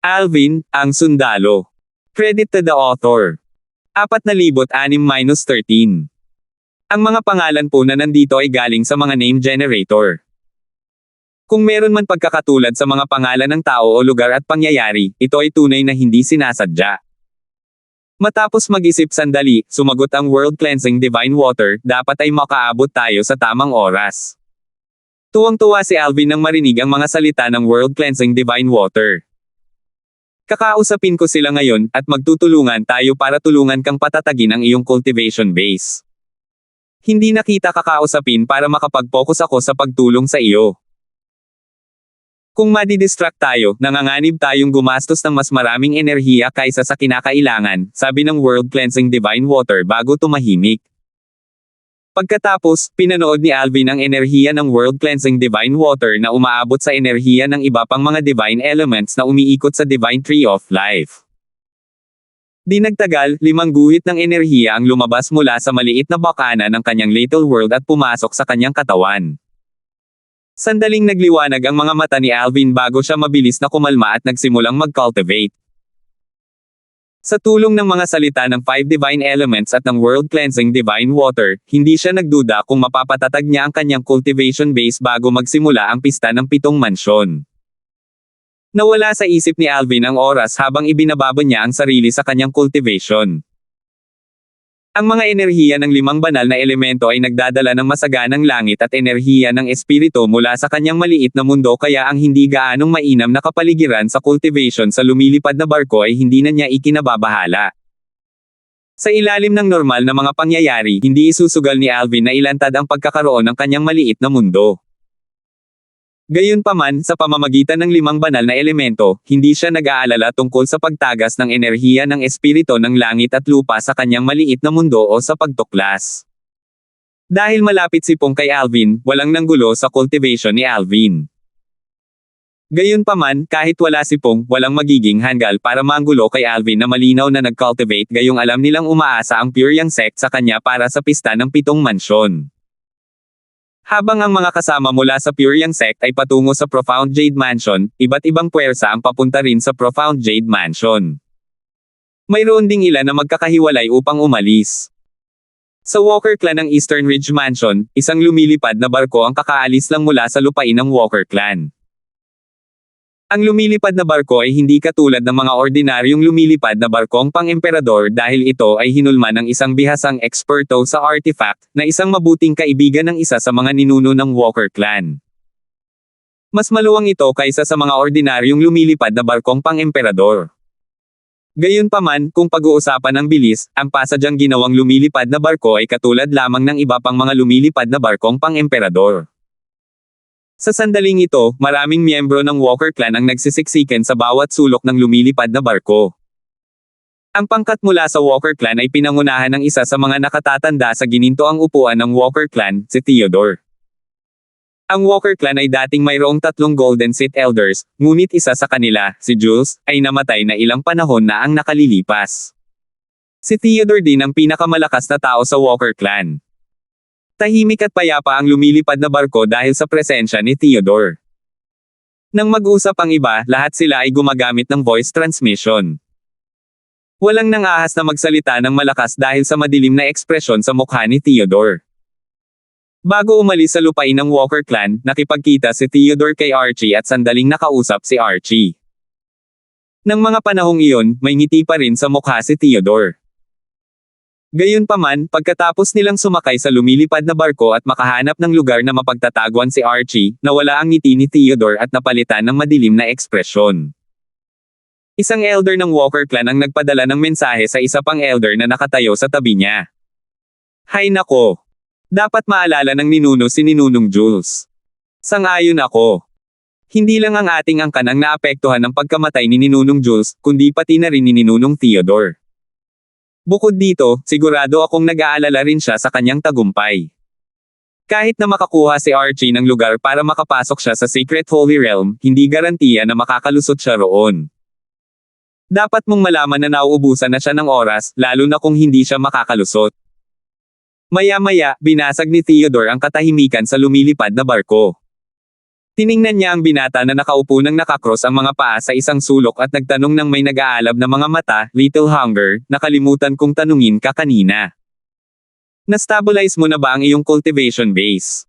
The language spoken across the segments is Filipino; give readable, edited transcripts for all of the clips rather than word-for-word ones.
Alvin, ang sundalo. Credit to the author. 4,006-13. Ang mga pangalan po na nandito ay galing sa mga name generator. Kung meron man pagkakatulad sa mga pangalan ng tao o lugar at pangyayari, ito ay tunay na hindi sinasadya. Matapos mag-isip sandali, sumagot ang World Cleansing Divine Water, dapat ay makaabot tayo sa tamang oras. Tuwang-tuwa si Alvin nang marinig ang mga salita ng World Cleansing Divine Water. Kakausapin ko sila ngayon, at magtutulungan tayo para tulungan kang patatagin ang iyong cultivation base. Hindi na kita kakausapin para makapag-focus ako sa pagtulong sa iyo. Kung madidistract tayo, nanganganib tayong gumastos ng mas maraming enerhiya kaysa sa kinakailangan, sabi ng World Cleansing Divine Water bago tumahimik. Pagkatapos, pinanood ni Alvin ang enerhiya ng World Cleansing Divine Water na umaabot sa enerhiya ng iba pang mga divine elements na umiikot sa Divine Tree of Life. Di nagtagal, 5 guhit ng enerhiya ang lumabas mula sa maliit na bakana ng kanyang little world at pumasok sa kanyang katawan. Sandaling nagliwanag ang mga mata ni Alvin bago siya mabilis na kumalma at nagsimulang mag-cultivate. Sa tulong ng mga salita ng 5 divine elements at ng World Cleansing Divine Water, hindi siya nagduda kung mapapatatag niya ang kanyang cultivation base bago magsimula ang pista ng 7 mansyon. Nawala sa isip ni Alvin ang oras habang ibinababa niya ang sarili sa kanyang cultivation. Ang mga enerhiya ng 5 banal na elemento ay nagdadala ng masaganang langit at enerhiya ng espiritu mula sa kanyang maliit na mundo, kaya ang hindi gaanong mainam na kapaligiran sa cultivation sa lumilipad na barko ay hindi na niya ikinababahala. Sa ilalim ng normal na mga pangyayari, hindi isusugal ni Alvin na ilantad ang pagkakaroon ng kanyang maliit na mundo. Gayunpaman, sa pamamagitan ng 5 banal na elemento, hindi siya nag-aalala tungkol sa pagtagas ng enerhiya ng espiritu ng langit at lupa sa kanyang maliit na mundo o sa pagtuklas. Dahil malapit si Pong kay Alvin, walang nanggulo sa cultivation ni Alvin. Gayunpaman, kahit wala si Pong, walang magiging hanggal para manggulo kay Alvin na malinaw na nag-cultivate, gayong alam nilang umaasa ang Pure Yang sect sa kanya para sa pista ng 7 mansyon. Habang ang mga kasama mula sa Pure Yang sect ay patungo sa Profound Jade Mansion, iba't ibang puwersa ang papunta rin sa Profound Jade Mansion. Mayroon ding ilan na magkakahiwalay upang umalis. Sa Walker Clan ng Eastern Ridge Mansion, isang lumilipad na barko ang kakaalis lang mula sa lupain ng Walker Clan. Ang lumilipad na barko ay hindi katulad ng mga ordinaryong lumilipad na barkong pang-emperador dahil ito ay hinulma ng isang bihasang eksperto sa artifact, na isang mabuting kaibigan ng isa sa mga ninuno ng Walker Clan. Mas maluwang ito kaysa sa mga ordinaryong lumilipad na barkong pang-emperador. Gayunpaman, kung pag-uusapan ng bilis, ang pasadyang ginawang lumilipad na barko ay katulad lamang ng iba pang mga lumilipad na barkong pang-emperador. Sa sandaling ito, maraming miyembro ng Walker Clan ang nagsisiksikan sa bawat sulok ng lumilipad na barko. Ang pangkat mula sa Walker Clan ay pinangunahan ng isa sa mga nakatatanda sa ginintoang upuan ng Walker Clan, si Theodore. Ang Walker Clan ay dating mayroong 3 Golden Seat Elders, ngunit isa sa kanila, si Jules, ay namatay na ilang panahon na ang nakalilipas. Si Theodore din ang pinakamalakas na tao sa Walker Clan. Tahimik at payapa ang lumilipad na barko dahil sa presensya ni Theodore. Nang mag-usap ang iba, lahat sila ay gumagamit ng voice transmission. Walang nang-ahas na magsalita ng malakas dahil sa madilim na ekspresyon sa mukha ni Theodore. Bago umalis sa lupain ng Walker Clan, nakipagkita si Theodore kay Archie at sandaling nakausap si Archie. Nang mga panahong iyon, may ngiti pa rin sa mukha si Theodore. Gayunpaman, pagkatapos nilang sumakay sa lumilipad na barko at makahanap ng lugar na mapagtataguan si Archie, nawala ang ngiti ni Theodore at napalitan ng madilim na ekspresyon. Isang elder ng Walker Clan ang nagpadala ng mensahe sa isa pang elder na nakatayo sa tabi niya. Hay nako! Dapat maalala ng ninuno si Ninunong Jules. Sang-ayon ako. Hindi lang ang ating angkan ang naapektuhan ng pagkamatay ni Ninunong Jules, kundi pati na rin ni Ninunong Theodore. Bukod dito, sigurado akong nag-aalala rin siya sa kanyang tagumpay. Kahit na makakuha si Archie ng lugar para makapasok siya sa Secret Holy Realm, hindi garantiya na makakalusot siya roon. Dapat mong malaman na nauubusan na siya ng oras, lalo na kung hindi siya makakalusot. Maya-maya, binasag ni Theodore ang katahimikan sa lumilipad na barko. Tiningnan niya ang binata na nakaupo ng nakakross ang mga paa sa isang sulok at nagtanong ng may nag-aalab na mga mata, "Little Hunger, nakalimutan kong tanungin ka kanina. Na-stabilize mo na ba ang iyong cultivation base?"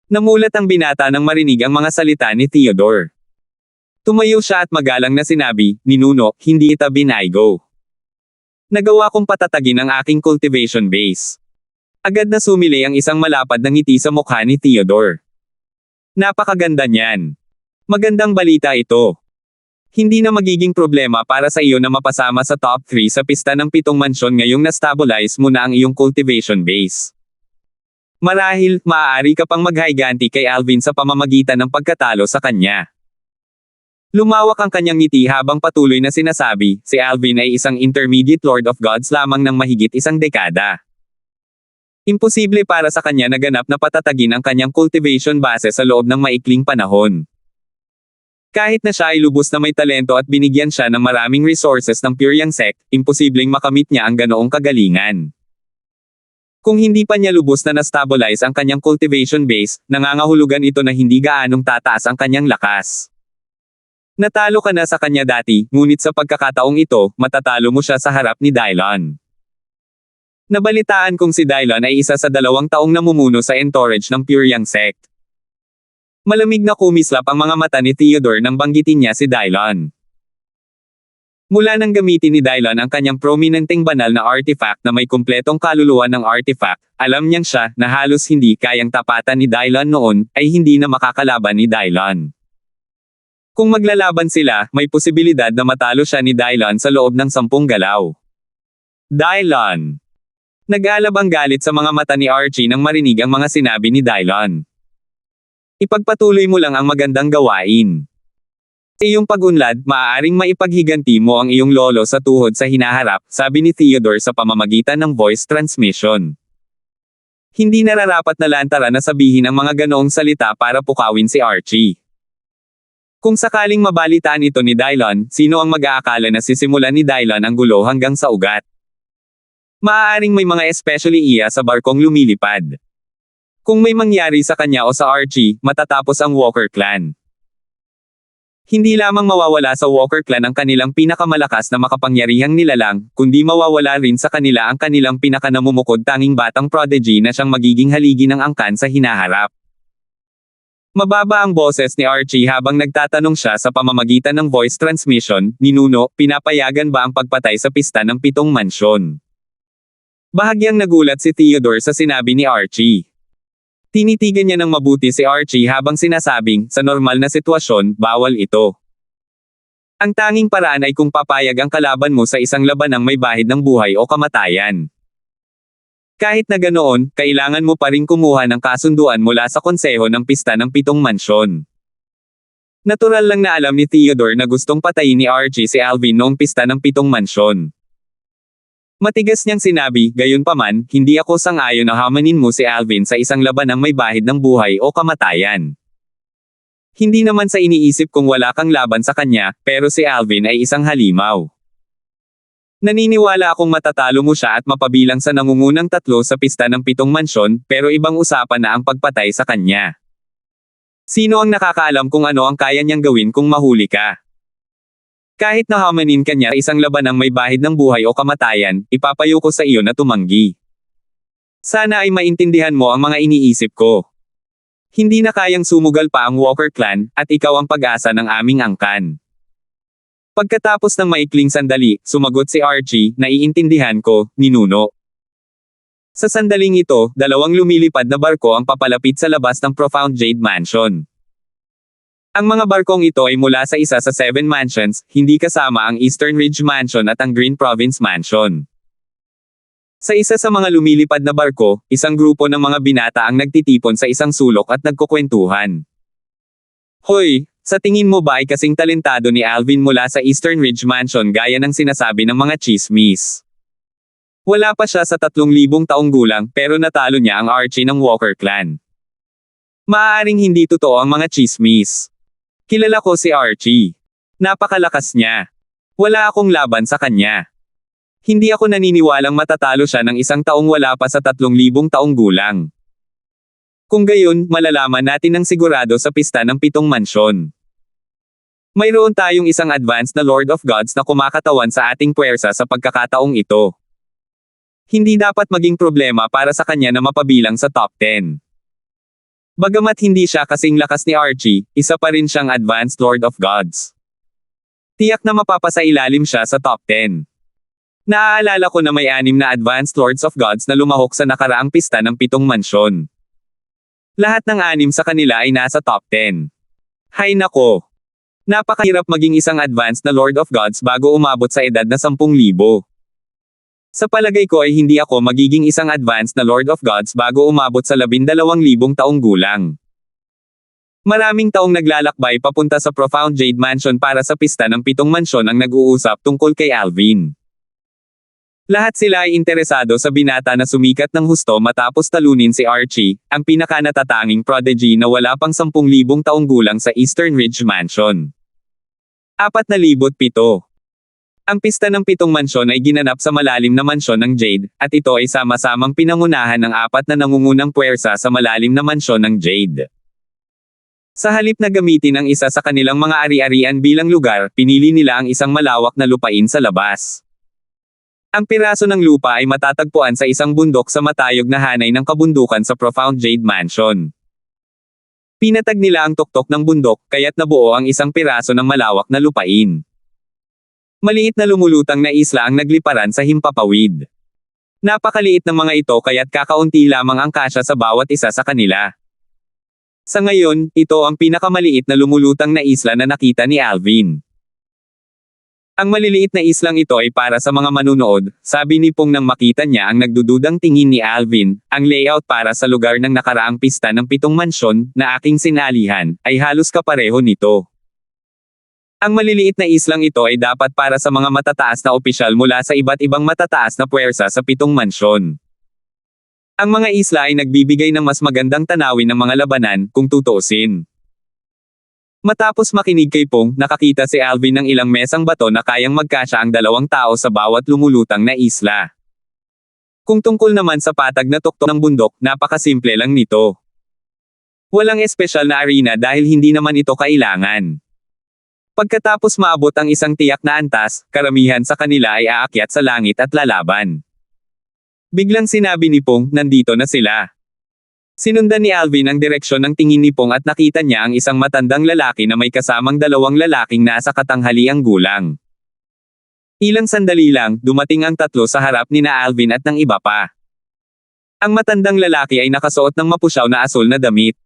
Namulat ang binata nang marinig ang mga salita ni Theodore. Tumayo siya at magalang na sinabi, "Ninuno, hindi ita binaygo. Nagawa kong patatagin ang aking cultivation base." Agad na sumili ang isang malapad na ngiti sa mukha ni Theodore. "Napakaganda niyan. Magandang balita ito. Hindi na magiging problema para sa iyo na mapasama sa top 3 sa pista ng 7 mansyon ngayong na-stabilize mo na ang iyong cultivation base. Marahil, maaari ka pang maghiganti kay Alvin sa pamamagitan ng pagkatalo sa kanya." Lumawak ang kanyang ngiti habang patuloy na sinasabi, si Alvin ay isang intermediate Lord of Gods lamang ng mahigit isang dekada. Imposible para sa kanya na ganap na patatagin ang kanyang cultivation base sa loob ng maikling panahon. Kahit na siya ay lubos na may talento at binigyan siya ng maraming resources ng Pyryang sect, imposibleng makamit niya ang ganoong kagalingan. Kung hindi pa niya lubos na na-stabilize ang kanyang cultivation base, nangangahulugan ito na hindi gaanong tataas ang kanyang lakas. Natalo ka na sa kanya dati, ngunit sa pagkakataong ito, matatalo mo siya sa harap ni Dylon. Nabalitaan kong si Dylon ay isa sa 2 taong namumuno sa entourage ng Pyryang sect. Malamig na kumislap ang mga mata ni Theodore nang banggitin niya si Dylon. Mula nang gamitin ni Dylon ang kanyang prominenteng banal na artifact na may kumpletong kaluluwa ng artifact, alam niyang siya, na halos hindi kayang tapatan ni Dylon noon, ay hindi na makakalaban ni Dylon. Kung maglalaban sila, may posibilidad na matalo siya ni Dylon sa loob ng 10 galaw. Dylon! Nag-alab ang galit sa mga mata ni Archie nang marinig ang mga sinabi ni Dylon. "Ipagpatuloy mo lang ang magandang gawain. Sa iyong pag-unlad, maaaring maipaghiganti mo ang iyong lolo sa tuhod sa hinaharap," sabi ni Theodore sa pamamagitan ng voice transmission. Hindi nararapat na lantara na sabihin ang mga ganoong salita para pukawin si Archie. Kung sakaling mabalitaan ito ni Dylon, sino ang mag-aakala na sisimulan ni Dylon ang gulo hanggang sa ugat? Maaaring may mga especially iya sa barkong lumilipad. Kung may mangyari sa kanya o sa Archie, matatapos ang Walker clan. Hindi lamang mawawala sa Walker clan ang kanilang pinakamalakas na makapangyarihang nilalang, kundi mawawala rin sa kanila ang kanilang pinakanamumukod tanging batang prodigy na siyang magiging haligi ng angkan sa hinaharap. Mababa ang boses ni Archie habang nagtatanong siya sa pamamagitan ng voice transmission, "Ninuno, pinapayagan ba ang pagpatay sa pista ng 7 mansyon?" Bahagyang nagulat si Theodore sa sinabi ni Archie. Tinitigan niya ng mabuti si Archie habang sinasabing, sa normal na sitwasyon, bawal ito. Ang tanging paraan ay kung papayag ang kalaban mo sa isang labanang may bahid ng buhay o kamatayan. Kahit na ganoon, kailangan mo pa ring kumuha ng kasunduan mula sa konseho ng pista ng 7 mansyon. Natural lang na alam ni Theodore na gustong patayin ni Archie si Alvin noong pista ng 7 mansyon. Matigas niyang sinabi, "Gayunpaman, hindi ako sang-ayon na hamanin mo si Alvin sa isang labanang may bahid ng buhay o kamatayan. Hindi naman sa iniisip kung wala kang laban sa kanya, pero si Alvin ay isang halimaw. Naniniwala akong matatalo mo siya at mapabilang sa nangungunang 3 sa pista ng 7 mansyon, pero ibang usapan na ang pagpatay sa kanya. Sino ang nakakaalam kung ano ang kaya niyang gawin kung mahuli ka? Kahit na hamanin ka niya isang labanang may bahid ng buhay o kamatayan, ipapayo ko sa iyo na tumanggi. Sana ay maintindihan mo ang mga iniisip ko. Hindi na kayang sumugal pa ang Walker clan, at ikaw ang pag-asa ng aming angkan." Pagkatapos ng maikling sandali, sumagot si Archie, "Naiintindihan ko, Ninuno." Sa sandaling ito, 2 lumilipad na barko ang papalapit sa labas ng Profound Jade Mansion. Ang mga barkong ito ay mula sa isa sa 7 mansions, hindi kasama ang Eastern Ridge Mansion at ang Green Province Mansion. Sa isa sa mga lumilipad na barko, isang grupo ng mga binata ang nagtitipon sa isang sulok at nagkukwentuhan. "Hoy, sa tingin mo ba ay kasing talentado ni Alvin mula sa Eastern Ridge Mansion gaya ng sinasabi ng mga chismis? Wala pa siya sa 3,000 taong gulang, pero natalo niya ang Archie ng Walker clan. Maaaring hindi totoo ang mga chismis. Kilala ko si Archie. Napakalakas niya. Wala akong laban sa kanya. Hindi ako naniniwalang matatalo siya ng isang taong wala pa sa 3,000 taong gulang. Kung gayon, malalaman natin ng sigurado sa pista ng 7 mansyon. Mayroon tayong isang advanced na Lord of Gods na kumakatawan sa ating puwersa sa pagkakataong ito. Hindi dapat maging problema para sa kanya na mapabilang sa top 10. Bagamat hindi siya kasing lakas ni Archie, isa pa rin siyang advanced Lord of Gods. Tiyak na mapapasailalim siya sa top 10. Naaalala ko na may 6 na advanced Lords of Gods na lumahok sa nakaraang pista ng 7 mansyon. Lahat ng 6 sa kanila ay nasa top 10. Hay nako! Napakahirap maging isang advanced na Lord of Gods bago umabot sa edad na 10,000. Sa palagay ko ay hindi ako magiging isang advanced na Lord of Gods bago umabot sa 12,000 taong gulang. Maraming taong naglalakbay papunta sa Profound Jade Mansion para sa pista ng 7 mansyon ang nag-uusap tungkol kay Alvin. Lahat sila ay interesado sa binata na sumikat ng husto matapos talunin si Archie, ang pinakanatatanging prodigy na wala pang 10,000 taong gulang sa Eastern Ridge Mansion. 4,007. Ang pista ng 7 mansyon ay ginanap sa malalim na mansyon ng Jade, at ito ay sama-samang pinangunahan ng 4 na nangungunang puwersa sa malalim na mansyon ng Jade. Sa halip na gamitin ang isa sa kanilang mga ari-arian bilang lugar, pinili nila ang isang malawak na lupain sa labas. Ang piraso ng lupa ay matatagpuan sa isang bundok sa matayog na hanay ng kabundukan sa Profound Jade Mansion. Pinatag nila ang tuktok ng bundok, kaya't nabuo ang isang piraso ng malawak na lupain. Maliit na lumulutang na isla ang nagliparan sa himpapawid. Napakaliit ng mga ito kaya't kakaunti lamang ang kasya sa bawat isa sa kanila. Sa ngayon, ito ang pinakamaliit na lumulutang na isla na nakita ni Alvin. Ang maliliit na islang ito ay para sa mga manunood, sabi ni Pong nang makita niya ang nagdududang tingin ni Alvin. Ang layout para sa lugar ng nakaraang pista ng 7 mansyon, na aking sinalihan, ay halos kapareho nito. Ang maliliit na islang ito ay dapat para sa mga matataas na opisyal mula sa iba't ibang matataas na puwersa sa 7 mansyon. Ang mga isla ay nagbibigay ng mas magandang tanawin ng mga labanan, kung tutuusin. Matapos makinig kay Pong, nakakita si Alvin ng ilang mesang bato na kayang magkasya ang 2 tao sa bawat lumulutang na isla. Kung tungkol naman sa patag na tuktok ng bundok, napakasimple lang nito. Walang espesyal na arena dahil hindi naman ito kailangan. Pagkatapos maabot ang isang tiyak na antas, karamihan sa kanila ay aakyat sa langit at lalaban. Biglang sinabi ni Pong, nandito na sila. Sinundan ni Alvin ang direksyon ng tingin ni Pong at nakita niya ang isang matandang lalaki na may kasamang 2 lalaking nasa katanghaliang gulang. Ilang sandali lang, dumating ang 3 sa harap ni na Alvin at ng iba pa. Ang matandang lalaki ay nakasuot ng mapusyaw na asul na damit.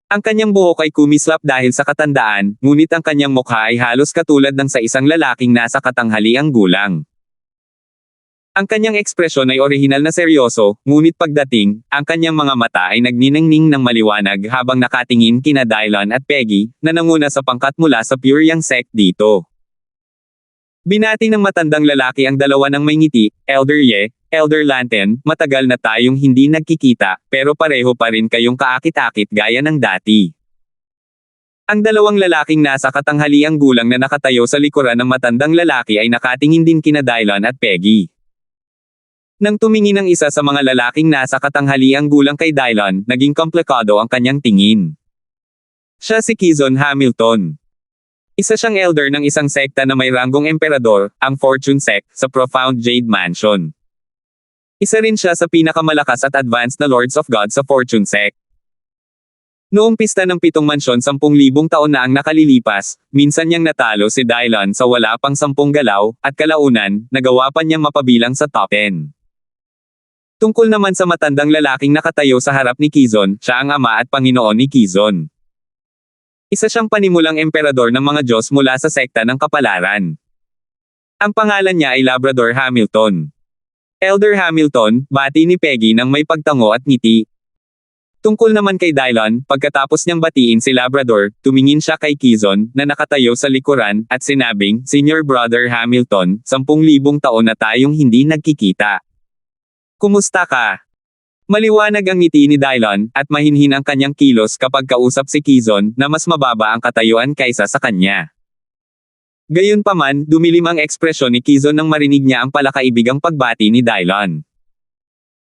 Ang kanyang buhok ay kumislap dahil sa katandaan, ngunit ang kanyang mukha ay halos katulad ng sa isang lalaking nasa katanghaliang gulang. Ang kanyang ekspresyon ay orihinal na seryoso, ngunit pagdating, ang kanyang mga mata ay nagniningning ng maliwanag habang nakatingin kina Dylan at Peggy, na nanguna sa pangkat mula sa Pure Yang sect dito. Binati ng matandang lalaki ang 2 ng may ngiti, Elder Ye, Elder Lanten, matagal na tayong hindi nagkikita, pero pareho pa rin kayong kaakit-akit gaya ng dati. Ang 2 lalaking nasa katanghaliang gulang na nakatayo sa likuran ng matandang lalaki ay nakatingin din kina Dylan at Peggy. Nang tumingin ang isa sa mga lalaking nasa katanghaliang gulang kay Dylan, naging komplikado ang kanyang tingin. Siya si Kizon Hamilton. Isa siyang elder ng isang sekta na may ranggong emperador, ang Fortune Sect, sa Profound Jade Mansion. Isa rin siya sa pinakamalakas at advanced na Lords of God sa Fortune Sect. Noong pista ng 7 mansyon 10,000 taon na ang nakalilipas, minsan niyang natalo si Dylan sa wala pang 10 galaw, at kalaunan, nagawa pa niyang mapabilang sa top 10. Tungkol naman sa matandang lalaking nakatayo sa harap ni Kizon, siya ang ama at Panginoon ni Kizon. Isa siyang panimulang emperador ng mga Diyos mula sa sekta ng kapalaran. Ang pangalan niya ay Labrador Hamilton. Elder Hamilton, bati ni Peggy nang may pagtango at ngiti. Tungkol naman kay Dylan, pagkatapos niyang batiin si Labrador, tumingin siya kay Kizon, na nakatayo sa likuran, at sinabing, Senior Brother Hamilton, 10,000 taon na tayong hindi nagkikita. Kumusta ka? Maliwanag ang ngiti ni Dylan, at mahinhin ang kanyang kilos kapag kausap si Kizon, na mas mababa ang katayuan kaysa sa kanya. Gayunpaman, dumilim ang ekspresyon ni Kizon nang marinig niya ang palakaibigang pagbati ni Dylan.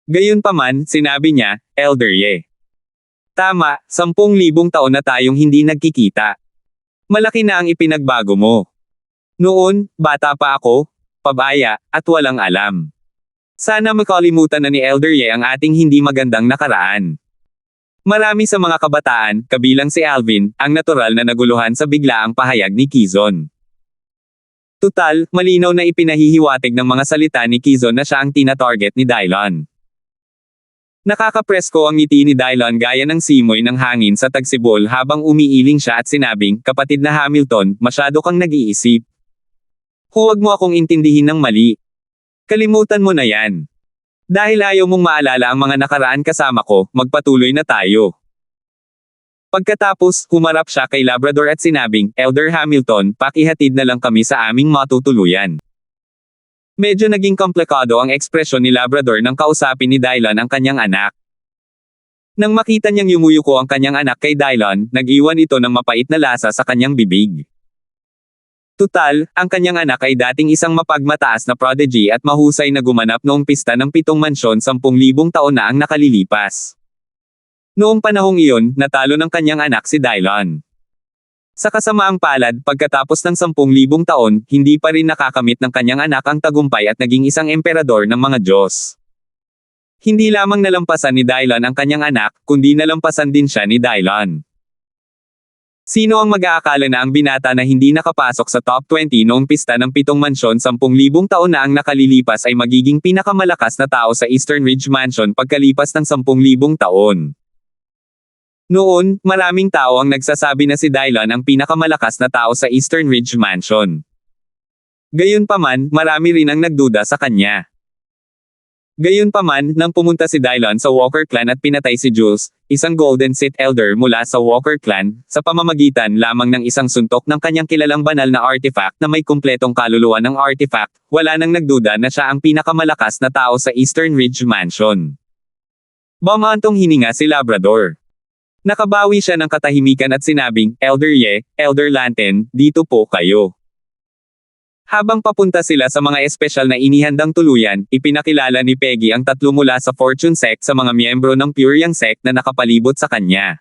Gayunpaman, sinabi niya, Elder Ye. Tama, 10,000 taon na tayong hindi nagkikita. Malaki na ang ipinagbago mo. Noon, bata pa ako, pabaya, at walang alam. Sana makalimutan na ni Elder Ye ang ating hindi magandang nakaraan. Marami sa mga kabataan, kabilang si Alvin, ang natural na naguluhan sa biglaang pahayag ni Quezon. Tutal, malinaw na ipinahihiwatig ng mga salita ni Quezon na siya ang tina-target ni Dylon. Nakakapresko ang ngiti ni Dylon gaya ng simoy ng hangin sa tagsibol habang umiiling siya at sinabing, "Kapatid na Hamilton, masyado kang nag-iisip. Huwag mo akong intindihin ng mali. Kalimutan mo na yan. Dahil ayaw mong maalala ang mga nakaraan kasama ko, magpatuloy na tayo." Pagkatapos, humarap siya kay Labrador at sinabing, "Elder Hamilton, pakihatid na lang kami sa aming matutuluyan." Medyo naging komplikado ang ekspresyon ni Labrador nang kausapin ni Dylon ang kanyang anak. Nang makita niyang yumuyuko ang kanyang anak kay Dylon, nag-iwan ito ng mapait na lasa sa kanyang bibig. Tutal, ang kanyang anak ay dating isang mapagmataas na prodigy at mahusay na gumanap noong pista ng 7 mansyon 10,000 taon na ang nakalilipas. Noong panahong iyon, natalo ng kanyang anak si Dylon. Sa kasamaang palad, pagkatapos ng 10,000 taon, hindi pa rin nakakamit ng kanyang anak ang tagumpay at naging isang emperador ng mga Diyos. Hindi lamang nalampasan ni Dylon ang kanyang anak, kundi nalampasan din siya ni Dylon. Sino ang mag-aakala na ang binata na hindi nakapasok sa top 20 noong pista ng 7 mansyon 10,000 taon na ang nakalilipas ay magiging pinakamalakas na tao sa Eastern Ridge Mansion pagkalipas ng 10,000 taon? Noon, maraming tao ang nagsasabi na si Dylon ang pinakamalakas na tao sa Eastern Ridge Mansion. Gayunpaman, marami rin ang nagduda sa kanya. Gayunpaman, nang pumunta si Dylon sa Walker Clan at pinatay si Jules, isang Golden Sith Elder mula sa Walker Clan, sa pamamagitan lamang ng isang suntok ng kanyang kilalang banal na artifact na may kumpletong kaluluwa ng artifact, wala nang nagduda na siya ang pinakamalakas na tao sa Eastern Ridge Mansion. Bumantong hininga si Labrador. Nakabawi siya ng katahimikan at sinabing, "Elder Ye, Elder Lanten, dito po kayo." Habang papunta sila sa mga espesyal na inihandang tuluyan, ipinakilala ni Peggy ang 3 mula sa Fortune Sect sa mga miyembro ng Pure Yang Sect na nakapalibot sa kanya.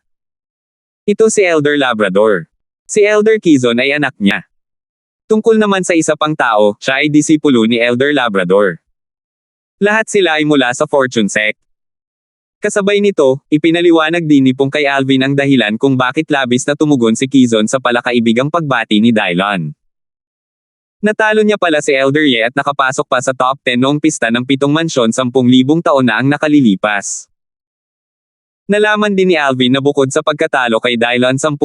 Ito si Elder Labrador. Si Elder Quezon ay anak niya. Tungkol naman sa isa pang tao, siya ay disipulo ni Elder Labrador. Lahat sila ay mula sa Fortune Sect. Kasabay nito, ipinaliwanag din ni Pong kay Alvin ang dahilan kung bakit labis na tumugon si Quezon sa palakaibigang pagbati ni Dylon. Natalo niya pala si Elder Ye at nakapasok pa sa top 10 noong pista ng 7 mansyon 10,000 taon na ang nakalilipas. Nalaman din ni Alvin na bukod sa pagkatalo kay Dylon 10,000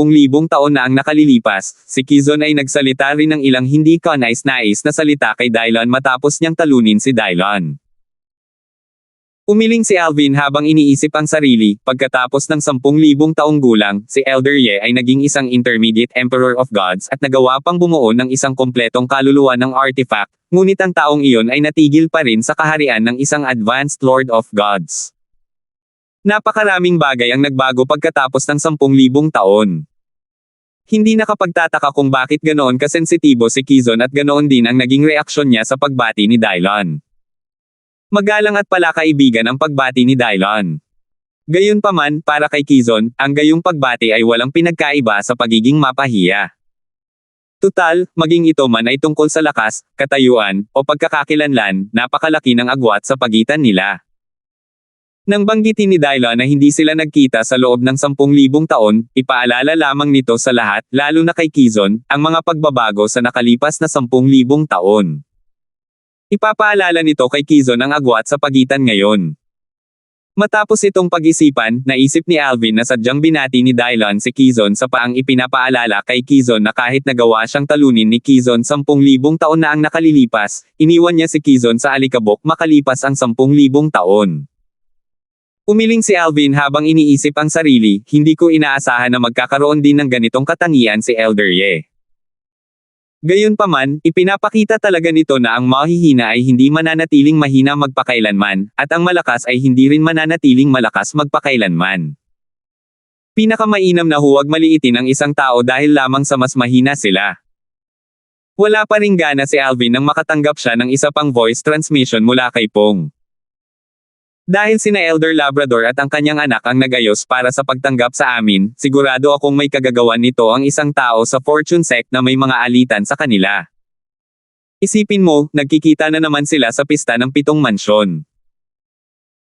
taon na ang nakalilipas, si Quezon ay nagsalita rin ng ilang hindi kanais-nais na salita kay Dylon matapos niyang talunin si Dylon. Umiling si Alvin habang iniisip ang sarili, pagkatapos ng 10,000 taong gulang, si Elder Ye ay naging isang intermediate Emperor of Gods at nagawa pang bumuo ng isang kompletong kaluluwa ng artifact, ngunit ang taong iyon ay natigil pa rin sa kaharian ng isang advanced Lord of Gods. Napakaraming bagay ang nagbago pagkatapos ng 10,000 taon. Hindi nakapagtataka kung bakit ganoon kasensitibo si Quezon at ganoon din ang naging reaksyon niya sa pagbati ni Dylon. Magalang at palakaibigan ang pagbati ni Dylon. Gayunpaman, para kay Quezon, ang gayong pagbati ay walang pinagkaiba sa pagiging mapahiya. Tutal, maging ito man ay tungkol sa lakas, katayuan, o pagkakakilanlan, napakalaki ng agwat sa pagitan nila. Nang banggitin ni Dylon na hindi sila nagkita sa loob ng 10,000 taon, ipaalala lamang nito sa lahat, lalo na kay Quezon, ang mga pagbabago sa nakalipas na 10,000 taon. Ipapaalala nito kay Quezon ang agwat sa pagitan ngayon. Matapos itong pag-isipan, naisip ni Alvin na sadyang binati ni Dylon si Quezon sa paang ipinapaalala kay Quezon na kahit nagawa siyang talunin ni Quezon 10,000 taon na ang nakalilipas, iniwan niya si Quezon sa alikabok makalipas ang 10,000 taon. Umiling si Alvin habang iniisip ang sarili, hindi ko inaasahan na magkakaroon din ng ganitong katangian si Elder Ye. Gayunpaman, ipinapakita talaga nito na ang mahihina ay hindi mananatiling mahina magpakailanman, at ang malakas ay hindi rin mananatiling malakas magpakailanman. Pinakamainam na huwag maliitin ang isang tao dahil lamang sa mas mahina sila. Wala pa ring gana si Alvin nang makatanggap siya ng isa pang voice transmission mula kay Pong. Dahil sina Elder Labrador at ang kanyang anak ang nagayos para sa pagtanggap sa amin, sigurado akong may kagagawan nito ang isang tao sa fortune sect na may mga alitan sa kanila. Isipin mo, nagkikita na naman sila sa pista ng 7 mansyon.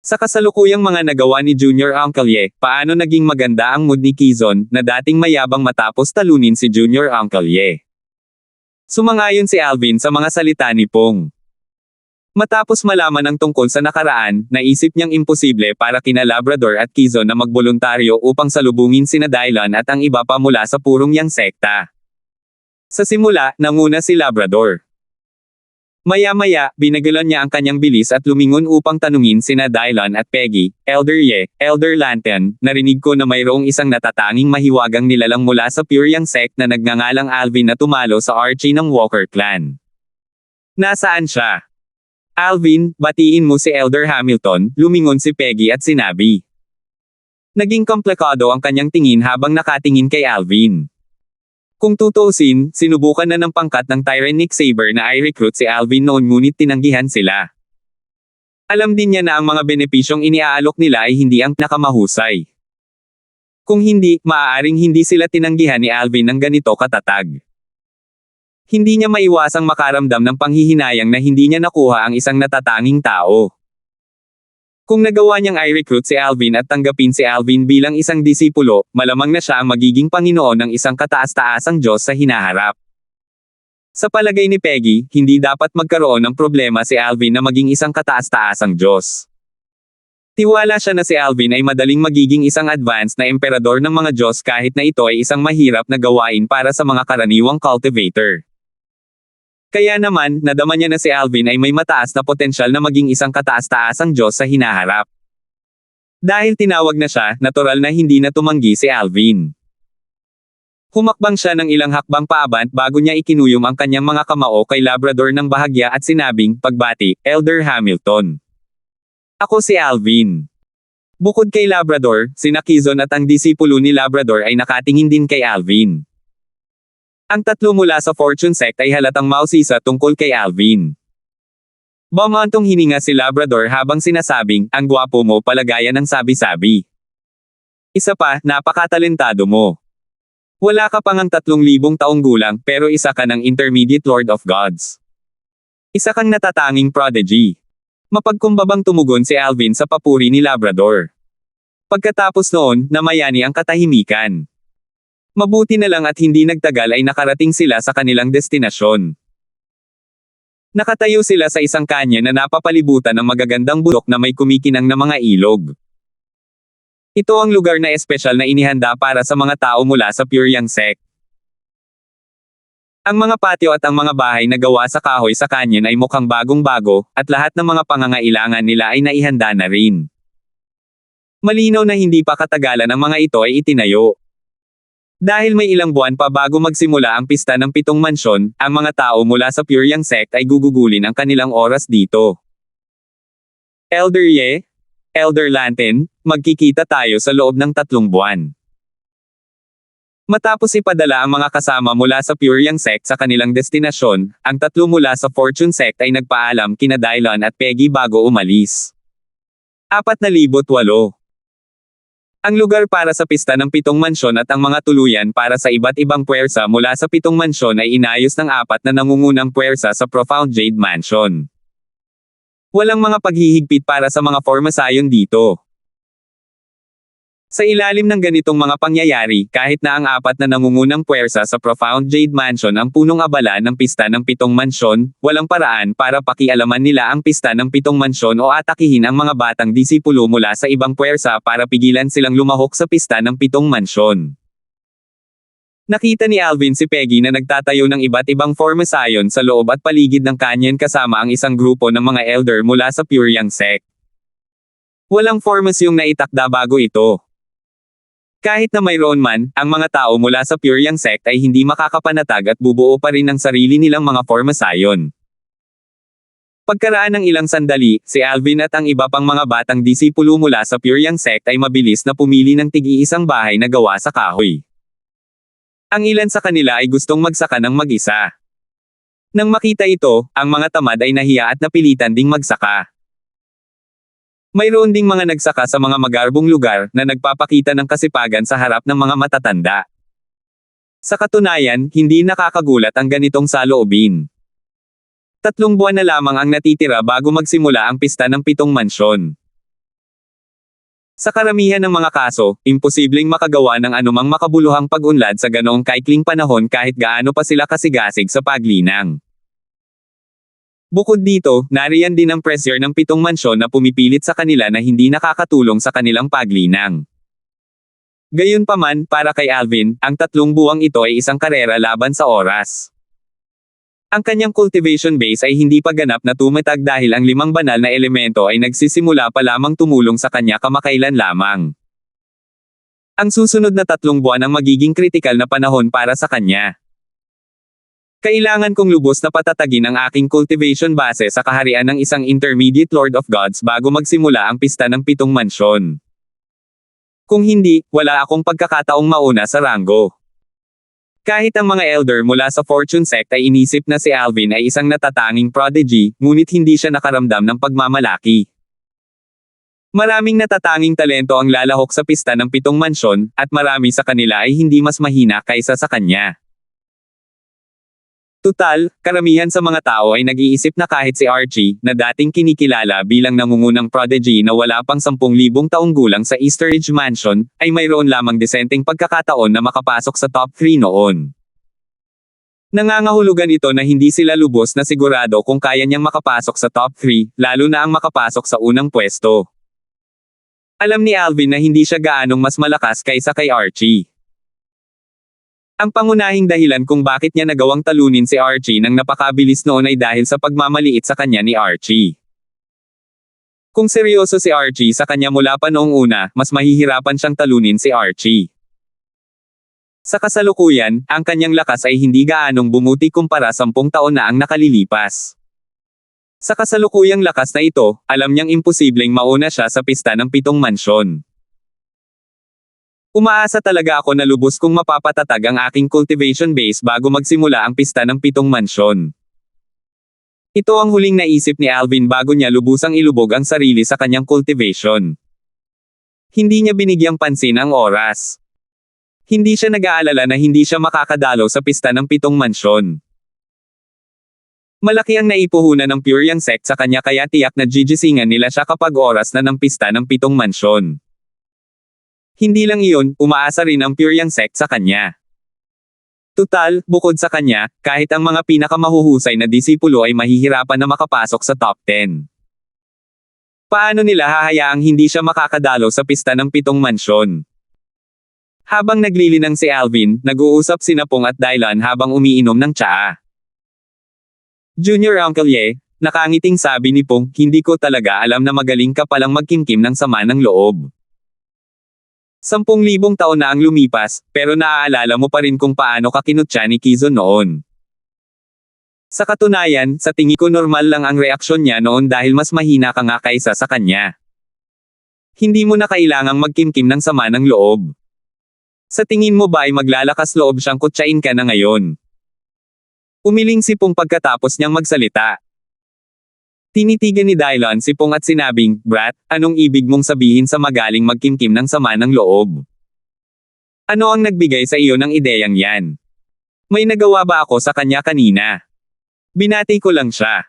Sa kasalukuyang mga nagawa ni Junior Uncle Ye, paano naging maganda ang mood ni Kizon, na dating mayabang matapos talunin si Junior Uncle Ye. Sumangayon si Alvin sa mga salita ni Pong. Matapos malaman ang tungkol sa nakaraan, naisip niyang imposible para kina Labrador at Kizon na magboluntaryo upang salubungin sina Dylan at ang iba pa mula sa purong yang sekta. Sa simula, nanguna si Labrador. Maya-maya, binagalan niya ang kanyang bilis at lumingon upang tanungin sina Dylan at Peggy, Elder Ye, Elder Lanten, narinig ko na mayroong isang natatanging mahiwagang nilalang mula sa pure yang sect na nagngangalang Alvin na tumalo sa Archie ng Walker clan. Nasaan siya? Alvin, batiin mo si Elder Hamilton, lumingon si Peggy at sinabi. Naging komplikado ang kanyang tingin habang nakatingin kay Alvin. Kung tutuusin, sinubukan na ng pangkat ng Tyrannic Saber na i-recruit si Alvin noon ngunit tinanggihan sila. Alam din niya na ang mga benepisyong iniaalok nila ay hindi ang nakamahusay. Kung hindi, maaaring hindi sila tinanggihan ni Alvin ng ganito katatag. Hindi niya maiwasang makaramdam ng panghihinayang na hindi niya nakuha ang isang natatanging tao. Kung nagawa niyang i-recruit si Alvin at tanggapin si Alvin bilang isang disipulo, malamang na siya ang magiging Panginoon ng isang kataas-taasang Diyos sa hinaharap. Sa palagay ni Peggy, hindi dapat magkaroon ng problema si Alvin na maging isang kataas-taasang Diyos. Tiwala siya na si Alvin ay madaling magiging isang advanced na emperador ng mga Diyos kahit na ito ay isang mahirap na gawain para sa mga karaniwang cultivator. Kaya naman, nadama niya na si Alvin ay may mataas na potensyal na maging isang kataas-taasang Diyos sa hinaharap. Dahil tinawag na siya, natural na hindi na tumanggi si Alvin. Humakbang siya ng ilang hakbang paabant bago niya ikinuyom ang kanyang mga kamao kay Labrador ng bahagya at sinabing, pagbati, Elder Hamilton. Ako si Alvin. Bukod kay Labrador, sina Kizon at ang disipulo ni Labrador ay nakatingin din kay Alvin. Ang tatlo mula sa Fortune Sect ay halatang mausisa tungkol kay Alvin. Bumantong hininga si Labrador habang sinasabing, ang gwapo mo palagayan ng sabi-sabi. Isa pa, napakatalentado mo. Wala ka pang ang 3,000 taong gulang pero isa ka ng Intermediate Lord of Gods. Isa kang natatanging prodigy. Mapagkumbabang tumugon si Alvin sa papuri ni Labrador. Pagkatapos noon, namayani ang katahimikan. Mabuti na lang at hindi nagtagal ay nakarating sila sa kanilang destinasyon. Nakatayo sila sa isang kanya na napapalibutan ng magagandang bundok na may kumikinang na mga ilog. Ito ang lugar na espesyal na inihanda para sa mga tao mula sa Pure Yang Sect. Ang mga patio at ang mga bahay na gawa sa kahoy sa kanyon ay mukhang bagong-bago, at lahat ng mga pangangailangan nila ay naihanda na rin. Malinaw na hindi pa katagalan ang mga ito ay itinayo. Dahil may ilang buwan pa bago magsimula ang pista ng 7 mansyon, ang mga tao mula sa Pure Yang Sect ay gugugulin ang kanilang oras dito. Elder Ye, Elder Lanten, magkikita tayo sa loob ng 3 buwan. Matapos ipadala ang mga kasama mula sa Pure Yang Sect sa kanilang destinasyon, ang 3 mula sa Fortune Sect ay nagpaalam kina Dylan at Peggy bago umalis. 4,008. Ang lugar para sa pista ng 7 mansyon at ang mga tuluyan para sa iba't ibang puwersa mula sa 7 mansyon ay inayos ng 4 na nangungunang puwersa sa Profound Jade Mansion. Walang mga paghihigpit para sa mga formasayon dito. Sa ilalim ng ganitong mga pangyayari, kahit na ang 4 na nangungunang puwersa sa Profound Jade Mansion ang punong abala ng pista ng 7 mansyon, walang paraan para pakialaman nila ang pista ng 7 mansyon o atakihin ang mga batang disipulo mula sa ibang puwersa para pigilan silang lumahok sa pista ng 7 mansyon. Nakita ni Alvin si Peggy na nagtatayo ng iba't ibang formasayon sa loob at paligid ng kanyon kasama ang isang grupo ng mga elder mula sa Pure Yang Sect. Walang formasyong naitakda bago ito. Kahit na mayroon man, ang mga tao mula sa Pure Yang Sect ay hindi makakapanatag at bubuo pa rin ng sarili nilang mga formasayon. Pagkaraan ng ilang sandali, si Alvin at ang iba pang mga batang disipulo mula sa Pure Yang Sect ay mabilis na pumili ng tig-iisang bahay na gawa sa kahoy. Ang ilan sa kanila ay gustong magsaka ng mag-isa. Nang makita ito, ang mga tamad ay nahiya at napilitan ding magsaka. Mayroon ding mga nagsaka sa mga magarbong lugar na nagpapakita ng kasipagan sa harap ng mga matatanda. Sa katunayan, hindi nakakagulat ang ganitong saloobin. 3 buwan na lamang ang natitira bago magsimula ang pista ng 7 mansyon. Sa karamihan ng mga kaso, imposibleng makagawa ng anumang makabuluhang pag-unlad sa ganoong kaikling panahon kahit gaano pa sila kasigasig sa paglinang. Bukod dito, nariyan din ang pressure ng 7 mansyon na pumipilit sa kanila na hindi nakakatulong sa kanilang paglinang. Gayunpaman, para kay Alvin, ang 3 buwang ito ay isang karera laban sa oras. Ang kanyang cultivation base ay hindi pa ganap na tumatag dahil ang 5 banal na elemento ay nagsisimula pa lamang tumulong sa kanya kamakailan lamang. Ang susunod na 3 buwan ang magiging kritikal na panahon para sa kanya. Kailangan kong lubos na patatagin ang aking cultivation base sa kaharian ng isang intermediate Lord of Gods bago magsimula ang pista ng 7 mansyon. Kung hindi, wala akong pagkakataong mauna sa ranggo. Kahit ang mga elder mula sa Fortune Sect ay inisip na si Alvin ay isang natatanging prodigy, ngunit hindi siya nakaramdam ng pagmamalaki. Maraming natatanging talento ang lalahok sa pista ng 7 mansyon, at marami sa kanila ay hindi mas mahina kaysa sa kanya. Tutal, karamihan sa mga tao ay nag-iisip na kahit si Archie, na dating kinikilala bilang nangungunang prodigy na wala pang 10,000 taong gulang sa Eastridge Mansion, ay mayroon lamang disenteng pagkakataon na makapasok sa top 3 noon. Nangangahulugan ito na hindi sila lubos na sigurado kung kaya niyang makapasok sa top 3, lalo na ang makapasok sa unang pwesto. Alam ni Alvin na hindi siya gaanong mas malakas kaysa kay Archie. Ang pangunahing dahilan kung bakit niya nagawang talunin si Archie nang napakabilis noon ay dahil sa pagmamaliit sa kanya ni Archie. Kung seryoso si Archie sa kanya mula pa noong una, mas mahihirapan siyang talunin si Archie. Sa kasalukuyan, ang kanyang lakas ay hindi gaanong bumuti kumpara 10 taon na ang nakalilipas. Sa kasalukuyang lakas na ito, alam niyang imposibleng mauna siya sa pista ng 7 mansyon. Umaasa talaga ako na lubos kong mapapatatag ang aking cultivation base bago magsimula ang pista ng 7 mansyon. Ito ang huling naisip ni Alvin bago niya lubusang ilubog ang sarili sa kanyang cultivation. Hindi niya binigyang pansin ang oras. Hindi siya nag-aalala na hindi siya makakadalo sa pista ng 7 mansyon. Malaki ang naipuhunan ng Puriang Sect sa kanya kaya tiyak na gigisingan nila siya kapag oras na ng pista ng 7 mansyon. Hindi lang iyon, umaasa rin ang Puriang Sect sa kanya. Tutal, bukod sa kanya, kahit ang mga pinakamahuhusay na disipulo ay mahihirapan na makapasok sa top 10. Paano nila hahayaang hindi siya makakadalo sa pista ng 7 mansyon? Habang naglilinang si Alvin, nag-uusap sina Pong at Dylan habang umiinom ng tsaa. Junior Uncle Ye, nakangiting sabi ni Pong, hindi ko talaga alam na magaling ka palang magkimkim ng sama ng loob. 10,000 taon na ang lumipas, pero naaalala mo pa rin kung paano ka kinutya ni Kizon noon. Sa katunayan, sa tingin ko normal lang ang reaksyon niya noon dahil mas mahina ka nga kaysa sa kanya. Hindi mo na kailangang magkimkim ng sama ng loob. Sa tingin mo ba ay maglalakas loob siyang kutsain ka na ngayon? Umiling si Pong pagkatapos niyang magsalita. Tinitigan ni Dylan si Pong at sinabing, "Brat, anong ibig mong sabihin sa magaling magkimkim ng sama ng loob? Ano ang nagbigay sa iyo ng ideyang yan? May nagawa ba ako sa kanya kanina? Binati ko lang siya.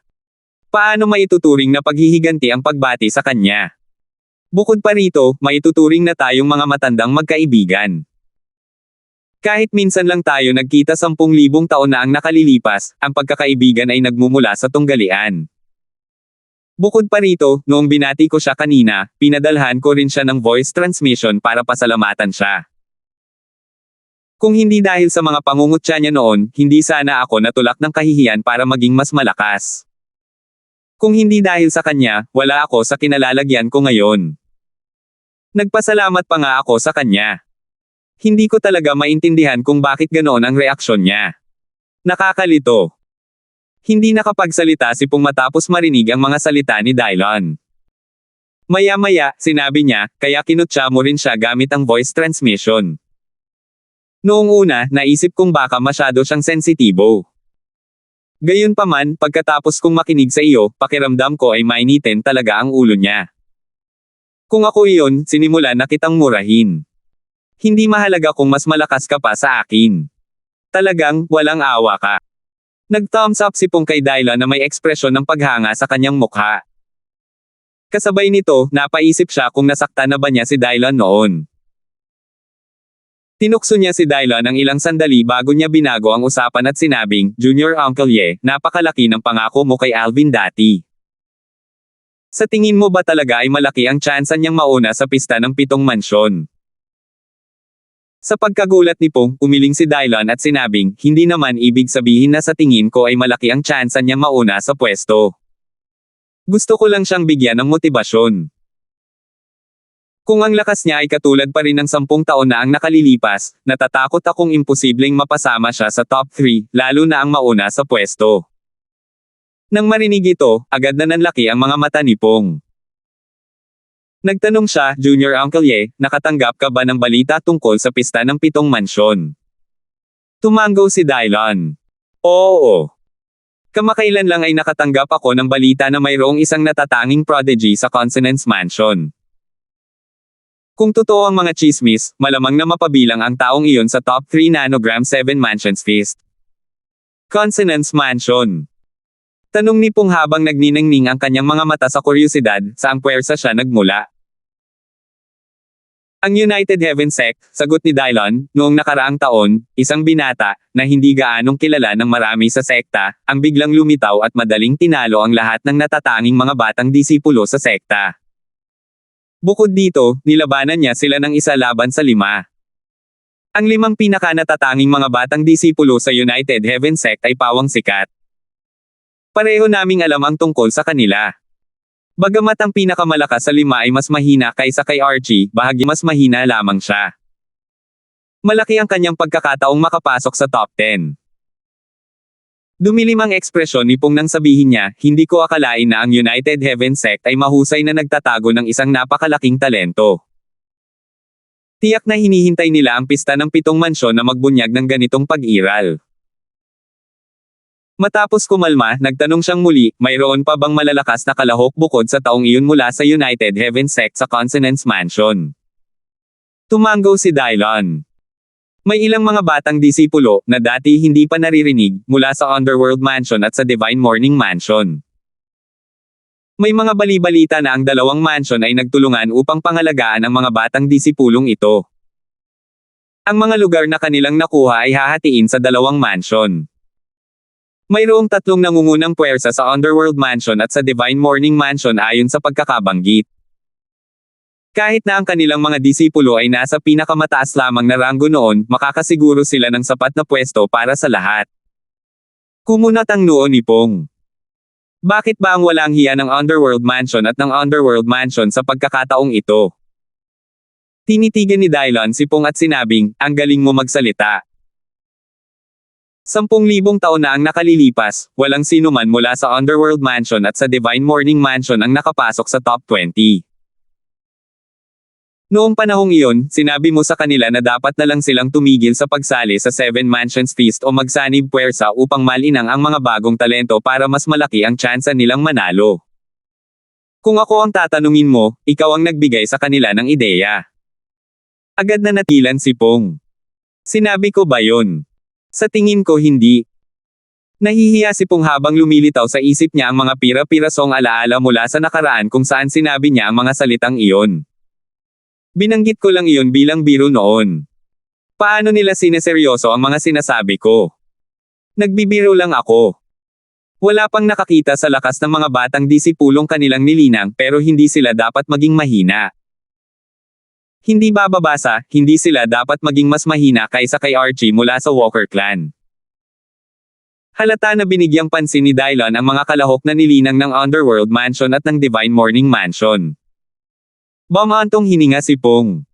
Paano maituturing na paghihiganti ang pagbati sa kanya? Bukod pa rito, maituturing na tayong mga matandang magkaibigan. Kahit minsan lang tayo nagkita 10,000 taon na ang nakalilipas, ang pagkakaibigan ay nagmumula sa tunggalian. Bukod pa rito, noong binati ko siya kanina, pinadalhan ko rin siya ng voice transmission para pasalamatan siya. Kung hindi dahil sa mga pangungutya niya noon, hindi sana ako natulak ng kahihiyan para maging mas malakas. Kung hindi dahil sa kanya, wala ako sa kinalalagyan ko ngayon. Nagpasalamat pa nga ako sa kanya. Hindi ko talaga maintindihan kung bakit ganoon ang reaksyon niya. Nakakalito. Hindi nakapagsalita si Pong matapos marinig ang mga salita ni Dylan. Maya-maya, sinabi niya, kaya kinutya mo rin siya gamit ang voice transmission. Noong una, naisip kong baka masyado siyang sensitibo. Gayunpaman, pagkatapos kong makinig sa iyo, pakiramdam ko ay mainitin talaga ang ulo niya. Kung ako iyon, sinimulan na kitang murahin. Hindi mahalaga kung mas malakas ka pa sa akin. Talagang, walang awa ka. Nag-thumbs up si Pong kay Dylan na may ekspresyon ng paghanga sa kanyang mukha. Kasabay nito, napaisip siya kung nasaktan na ba niya si Dylan noon. Tinukso niya si Dylan ng ilang sandali bago niya binago ang usapan at sinabing, Junior Uncle Ye, napakalaki ng pangako mo kay Alvin dati. Sa tingin mo ba talaga ay malaki ang tsansa niyang mauna sa pista ng 7 mansyon? Sa pagkagulat ni Pong, umiling si Dylan at sinabing, hindi naman ibig sabihin na sa tingin ko ay malaki ang tsansa niyang mauna sa pwesto. Gusto ko lang siyang bigyan ng motibasyon. Kung ang lakas niya ay katulad pa rin ng 10 taon na ang nakalilipas, natatakot akong imposibleng mapasama siya sa top 3, lalo na ang mauna sa pwesto. Nang marinig ito, agad na nanlaki ang mga mata ni Pong. Nagtanong siya, Junior Uncle Ye, nakatanggap ka ba ng balita tungkol sa pista ng 7 mansyon? Tumango si Dylan. Oo. Kamakailan lang ay nakatanggap ako ng balita na mayroong isang natatanging prodigy sa Consonance Mansion. Kung totoo ang mga chismis, malamang na mapabilang ang taong iyon sa top 3 Nanogram 7 Mansions Feast. Consonance Mansion. Tanong ni Pong habang nagniningning ang kanyang mga mata sa kuryosidad, saang puwersa siya nagmula. Ang United Heaven Sect, sagot ni Dylan, noong nakaraang taon, isang binata, na hindi gaanong kilala ng marami sa sekta, ang biglang lumitaw at madaling tinalo ang lahat ng natatanging mga batang disipulo sa sekta. Bukod dito, nilabanan niya sila ng isa laban sa 5. Ang 5 pinaka-natatanging mga batang disipulo sa United Heaven Sect ay pawang sikat. Pareho naming alam ang tungkol sa kanila. Bagamat ang pinakamalakas sa 5 ay mas mahina kaysa kay Archie, bahagi mas mahina lamang siya. Malaki ang kanyang pagkakataong makapasok sa top 10. Dumilim ang ekspresyon ni Pong nang sabihin niya, hindi ko akalain na ang United Heaven Sect ay mahusay na nagtatago ng isang napakalaking talento. Tiyak na hinihintay nila ang pista ng 7 mansyon na magbunyag ng ganitong pag-iral. Matapos kumalma, nagtanong siyang muli, mayroon pa bang malalakas na kalahok bukod sa taong iyon mula sa United Heaven Sect sa Consonance Mansion? Tumango si Dylan. May ilang mga batang disipulo, na dati hindi pa naririnig, mula sa Underworld Mansion at sa Divine Morning Mansion. May mga bali-balita na ang 2 mansion ay nagtulungan upang pangalagaan ang mga batang disipulong ito. Ang mga lugar na kanilang nakuha ay hahatiin sa 2 mansion. Mayroong 3 nangungunang puwersa sa Underworld Mansion at sa Divine Morning Mansion ayon sa pagkakabanggit. Kahit na ang kanilang mga disipulo ay nasa pinakamataas lamang na ranggo noon, makakasiguro sila ng sapat na pwesto para sa lahat. Kumunat ang noo ni Pong. Bakit ba ang walang hiya ng Underworld Mansion at ng Underworld Mansion sa pagkakataong ito? Tinitigan ni Dylan si Pong at sinabing, ang galing mo magsalita. 10,000 taon na ang nakalilipas, walang sino man mula sa Underworld Mansion at sa Divine Morning Mansion ang nakapasok sa top 20. Noong panahong iyon, sinabi mo sa kanila na dapat na lang silang tumigil sa pagsali sa 7 Mansions Feast o magsanib puwersa upang malinang ang mga bagong talento para mas malaki ang tsansa nilang manalo. Kung ako ang tatanungin mo, ikaw ang nagbigay sa kanila ng ideya. Agad na natilan si Pong. Sinabi ko ba yun? Sa tingin ko hindi. Nahihiya si Pong habang lumilitaw sa isip niya ang mga pira-pirasong alaala mula sa nakaraan kung saan sinabi niya ang mga salitang iyon. Binanggit ko lang iyon bilang biro noon. Paano nila sineseryoso ang mga sinasabi ko? Nagbibiro lang ako. Wala pang nakakita sa lakas ng mga batang disipulong kanilang nilinang pero hindi sila dapat maging mahina. Hindi bababasa, hindi sila dapat maging mas mahina kaysa kay Archie mula sa Walker Clan. Halata na binigyang pansin ni Dylan ang mga kalahok na nilinang ng Underworld Mansion at ng Divine Morning Mansion. Bumantong hininga si Pong.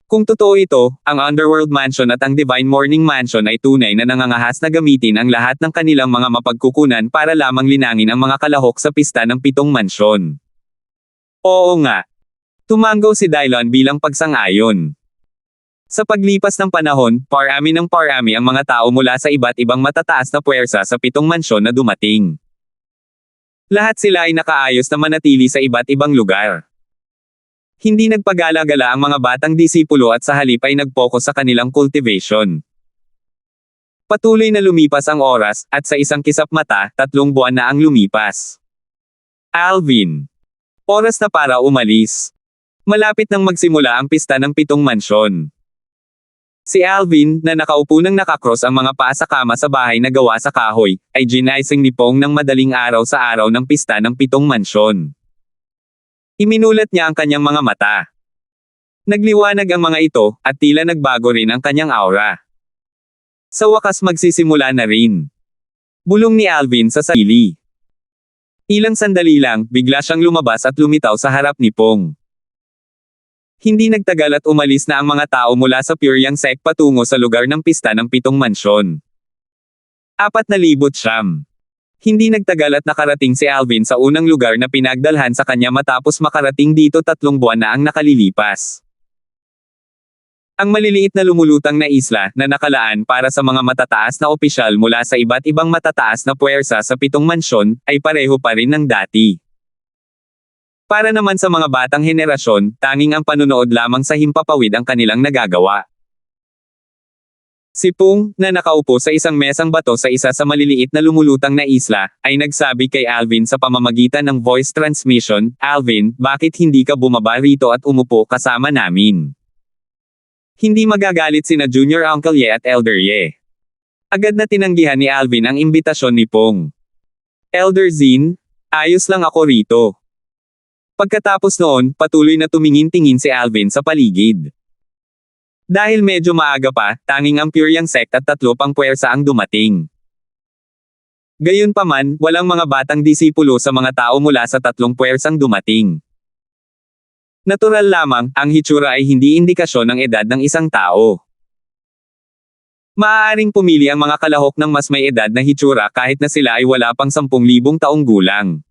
Kung totoo ito, ang Underworld Mansion at ang Divine Morning Mansion ay tunay na nangangahas na gamitin ang lahat ng kanilang mga mapagkukunan para lamang linangin ang mga kalahok sa pista ng 7 mansyon. Oo nga. Tumango si Dylan bilang pagsang-ayon. Sa paglipas ng panahon, parami ng parami ang mga tao mula sa iba't ibang matataas na puwersa sa 7 mansyon na dumating. Lahat sila ay nakaayos na manatili sa iba't ibang lugar. Hindi nagpagala-gala ang mga batang disipulo at sa halip ay nag-focus sa kanilang cultivation. Patuloy na lumipas ang oras, at sa isang kisap mata, 3 buwan na ang lumipas. Alvin. Oras na para umalis. Malapit nang magsimula ang pista ng 7 mansyon. Si Alvin, na nakaupo nang nakakross ang mga paa sa kama sa bahay na gawa sa kahoy, ay ginaising ni Pong ng madaling araw sa araw ng pista ng 7 mansyon. Iminulat niya ang kanyang mga mata. Nagliwanag ang mga ito, at tila nagbago rin ang kanyang aura. Sa wakas magsisimula na rin. Bulong ni Alvin sa sarili. Ilang sandali lang, bigla siyang lumabas at lumitaw sa harap ni Pong. Hindi nagtagal at umalis na ang mga tao mula sa Puryang Sect patungo sa lugar ng pista ng 7 mansyon. 4,000. Hindi nagtagal at nakarating si Alvin sa unang lugar na pinagdalhan sa kanya matapos makarating dito 3 buwan na ang nakalilipas. Ang maliliit na lumulutang na isla na nakalaan para sa mga matataas na opisyal mula sa iba't ibang matataas na puwersa sa 7 mansyon, ay pareho pa rin ng dati. Para naman sa mga batang henerasyon, tanging ang panunood lamang sa himpapawid ang kanilang nagagawa. Si Pong, na nakaupo sa isang mesang bato sa isa sa maliliit na lumulutang na isla, ay nagsabi kay Alvin sa pamamagitan ng voice transmission, "Alvin, bakit hindi ka bumaba rito at umupo kasama namin?" Hindi magagalit sina Junior Uncle Ye at Elder Ye. Agad na tinanggihan ni Alvin ang imbitasyon ni Pong. "Elder Zin, ayos lang ako rito." Pagkatapos noon, patuloy na tumingin-tingin si Alvin sa paligid. Dahil medyo maaga pa, tanging ang Puryang Sect at 3 pang puwersa ang dumating. Gayunpaman, walang mga batang disipulo sa mga tao mula sa 3 puwersang dumating. Natural lamang, ang hitsura ay hindi indikasyon ng edad ng isang tao. Maaaring pumili ang mga kalahok ng mas may edad na hitsura kahit na sila ay wala pang 10,000 taong gulang.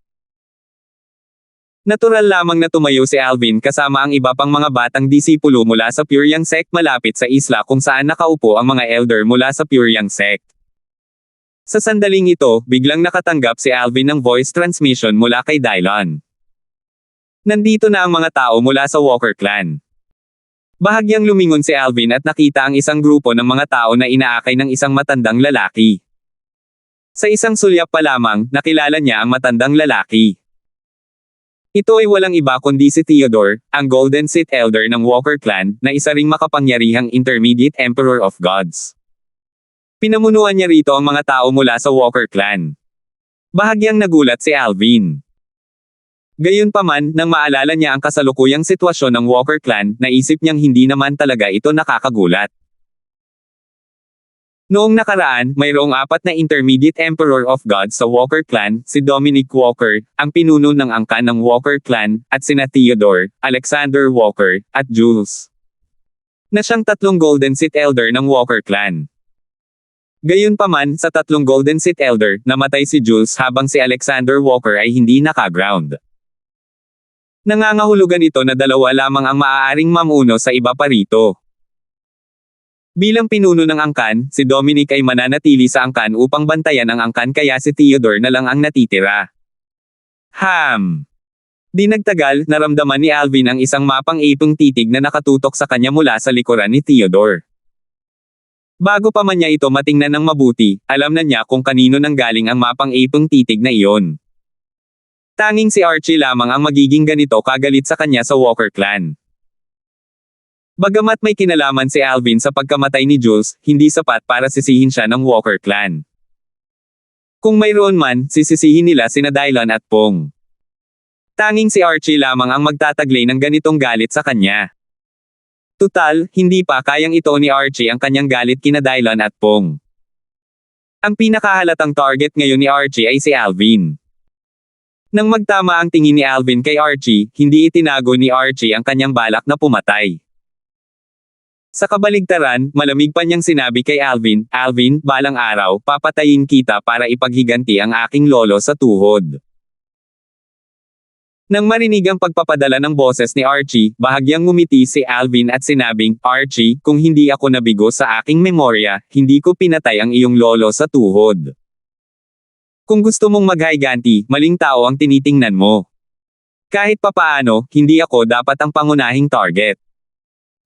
Natural lamang na tumayo si Alvin kasama ang iba pang mga batang disipulo mula sa Puryang Sect malapit sa isla kung saan nakaupo ang mga elder mula sa Puryang Sect. Sa sandaling ito, biglang nakatanggap si Alvin ng voice transmission mula kay Dylon. Nandito na ang mga tao mula sa Walker Clan. Bahagyang lumingon si Alvin at nakita ang isang grupo ng mga tao na inaakay ng isang matandang lalaki. Sa isang sulyap pa lamang, nakilala niya ang matandang lalaki. Ito ay walang iba kundi si Theodore, ang Golden Sith Elder ng Walker Clan, na isa ring makapangyarihang Intermediate Emperor of Gods. Pinamunuan niya rito ang mga tao mula sa Walker Clan. Bahagyang nagulat si Alvin. Gayunpaman, nang maalala niya ang kasalukuyang sitwasyon ng Walker Clan, naisip niyang hindi naman talaga ito nakakagulat. Noong nakaraan, mayroong 4 na Intermediate Emperor of Gods sa Walker Clan, si Dominic Walker, ang pinuno ng angkan ng Walker Clan, at sina Theodore, Alexander Walker, at Jules. Na siyang 3 Golden Sith Elder ng Walker Clan. Gayunpaman, sa 3 Golden Sith Elder, namatay si Jules habang si Alexander Walker ay hindi nakaground. Nangangahulugan ito na 2 lamang ang maaaring mamuno sa iba pa rito. Bilang pinuno ng angkan, si Dominic ay mananatili sa angkan upang bantayan ang angkan kaya si Theodore na lang ang natitira. Di nagtagal, naramdaman ni Alvin ang isang mapang-ipong titig na nakatutok sa kanya mula sa likuran ni Theodore. Bago pa man niya ito matingnan ng mabuti, alam na niya kung kanino nanggaling ang mapang-ipong titig na iyon. Tanging si Archie lamang ang magiging ganito kagalit sa kanya sa Walker Clan. Bagamat may kinalaman si Alvin sa pagkamatay ni Jules, hindi sapat para sisihin siya ng Walker Clan. Kung mayroon man, sisisihin nila sina Dylon at Pong. Tanging si Archie lamang ang magtataglay ng ganitong galit sa kanya. Tutal, hindi pa kayang ito ni Archie ang kanyang galit kina Dylon at Pong. Ang pinakahalatang target ngayon ni Archie ay si Alvin. Nang magtama ang tingin ni Alvin kay Archie, hindi itinago ni Archie ang kanyang balak na pumatay. Sa kabaligtaran, malamig pa niyang sinabi kay Alvin, "Alvin, balang araw, papatayin kita para ipaghiganti ang aking lolo sa tuhod." Nang marinig ang pagpapadala ng boses ni Archie, bahagyang ngumiti si Alvin at sinabing, "Archie, kung hindi ako nabigo sa aking memorya, hindi ko pinatay ang iyong lolo sa tuhod. Kung gusto mong maghiganti, maling tao ang tinitingnan mo." Kahit papaano, hindi ako dapat ang pangunahing target.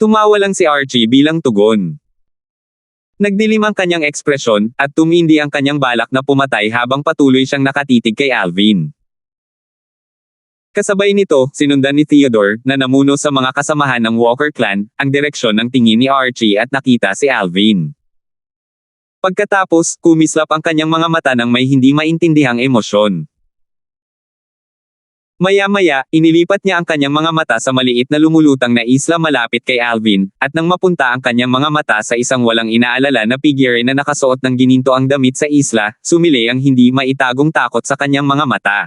Tumawa lang si Archie bilang tugon. Nagdilim ang kanyang ekspresyon, at tumindi ang kanyang balak na pumatay habang patuloy siyang nakatitig kay Alvin. Kasabay nito, sinundan ni Theodore, na namuno sa mga kasamahan ng Walker clan, ang direksyon ng tingin ni Archie at nakita si Alvin. Pagkatapos, kumislap ang kanyang mga mata ng may hindi maintindihang emosyon. Maya-maya, inilipat niya ang kanyang mga mata sa maliit na lumulutang na isla malapit kay Alvin, at nang mapunta ang kanyang mga mata sa isang walang inaalala na figure na nakasuot ng ginintoang damit sa isla, sumili ang hindi maitagong takot sa kanyang mga mata.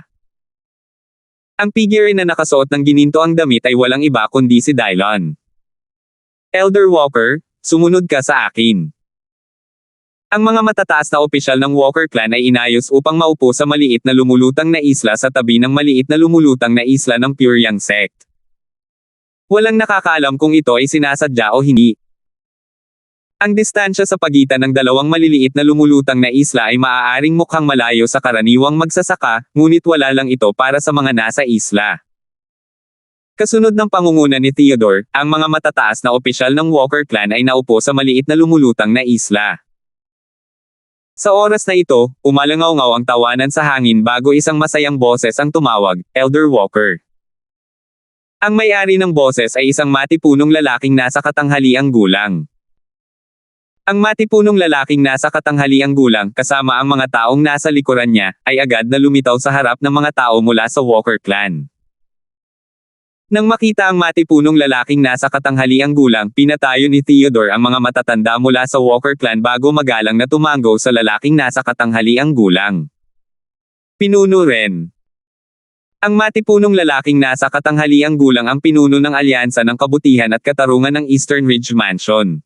Ang figure na nakasuot ng ginintoang damit ay walang iba kundi si Dylon. Elder Walker, sumunod ka sa akin. Ang mga matataas na opisyal ng Walker clan ay inayos upang maupo sa maliit na lumulutang na isla sa tabi ng maliit na lumulutang na isla ng Pyryang sect. Walang nakakaalam kung ito ay sinasadya o hindi. Ang distansya sa pagitan ng dalawang maliliit na lumulutang na isla ay maaaring mukhang malayo sa karaniwang magsasaka, ngunit wala lang ito para sa mga nasa isla. Kasunod ng pangunguna ni Theodore, ang mga matataas na opisyal ng Walker clan ay naupo sa maliit na lumulutang na isla. Sa oras na ito, umalangaw-ngaw ang tawanan sa hangin bago isang masayang boses ang tumawag, Elder Walker. Ang may-ari ng boses ay isang matipunong lalaking nasa katanghaliang gulang. Ang matipunong lalaking nasa katanghaliang gulang, kasama ang mga taong nasa likuran niya, ay agad na lumitaw sa harap ng mga tao mula sa Walker clan. Nang makita ang matipunong lalaking nasa katanghaliang gulang, pinatayo ni Theodore ang mga matatanda mula sa Walker clan bago magalang na tumanggo sa lalaking nasa katanghaliang gulang. Pinuno rin. Ang matipunong lalaking nasa katanghaliang gulang ang pinuno ng Alyansa ng Kabutihan at Katarungan ng Eastern Ridge Mansion.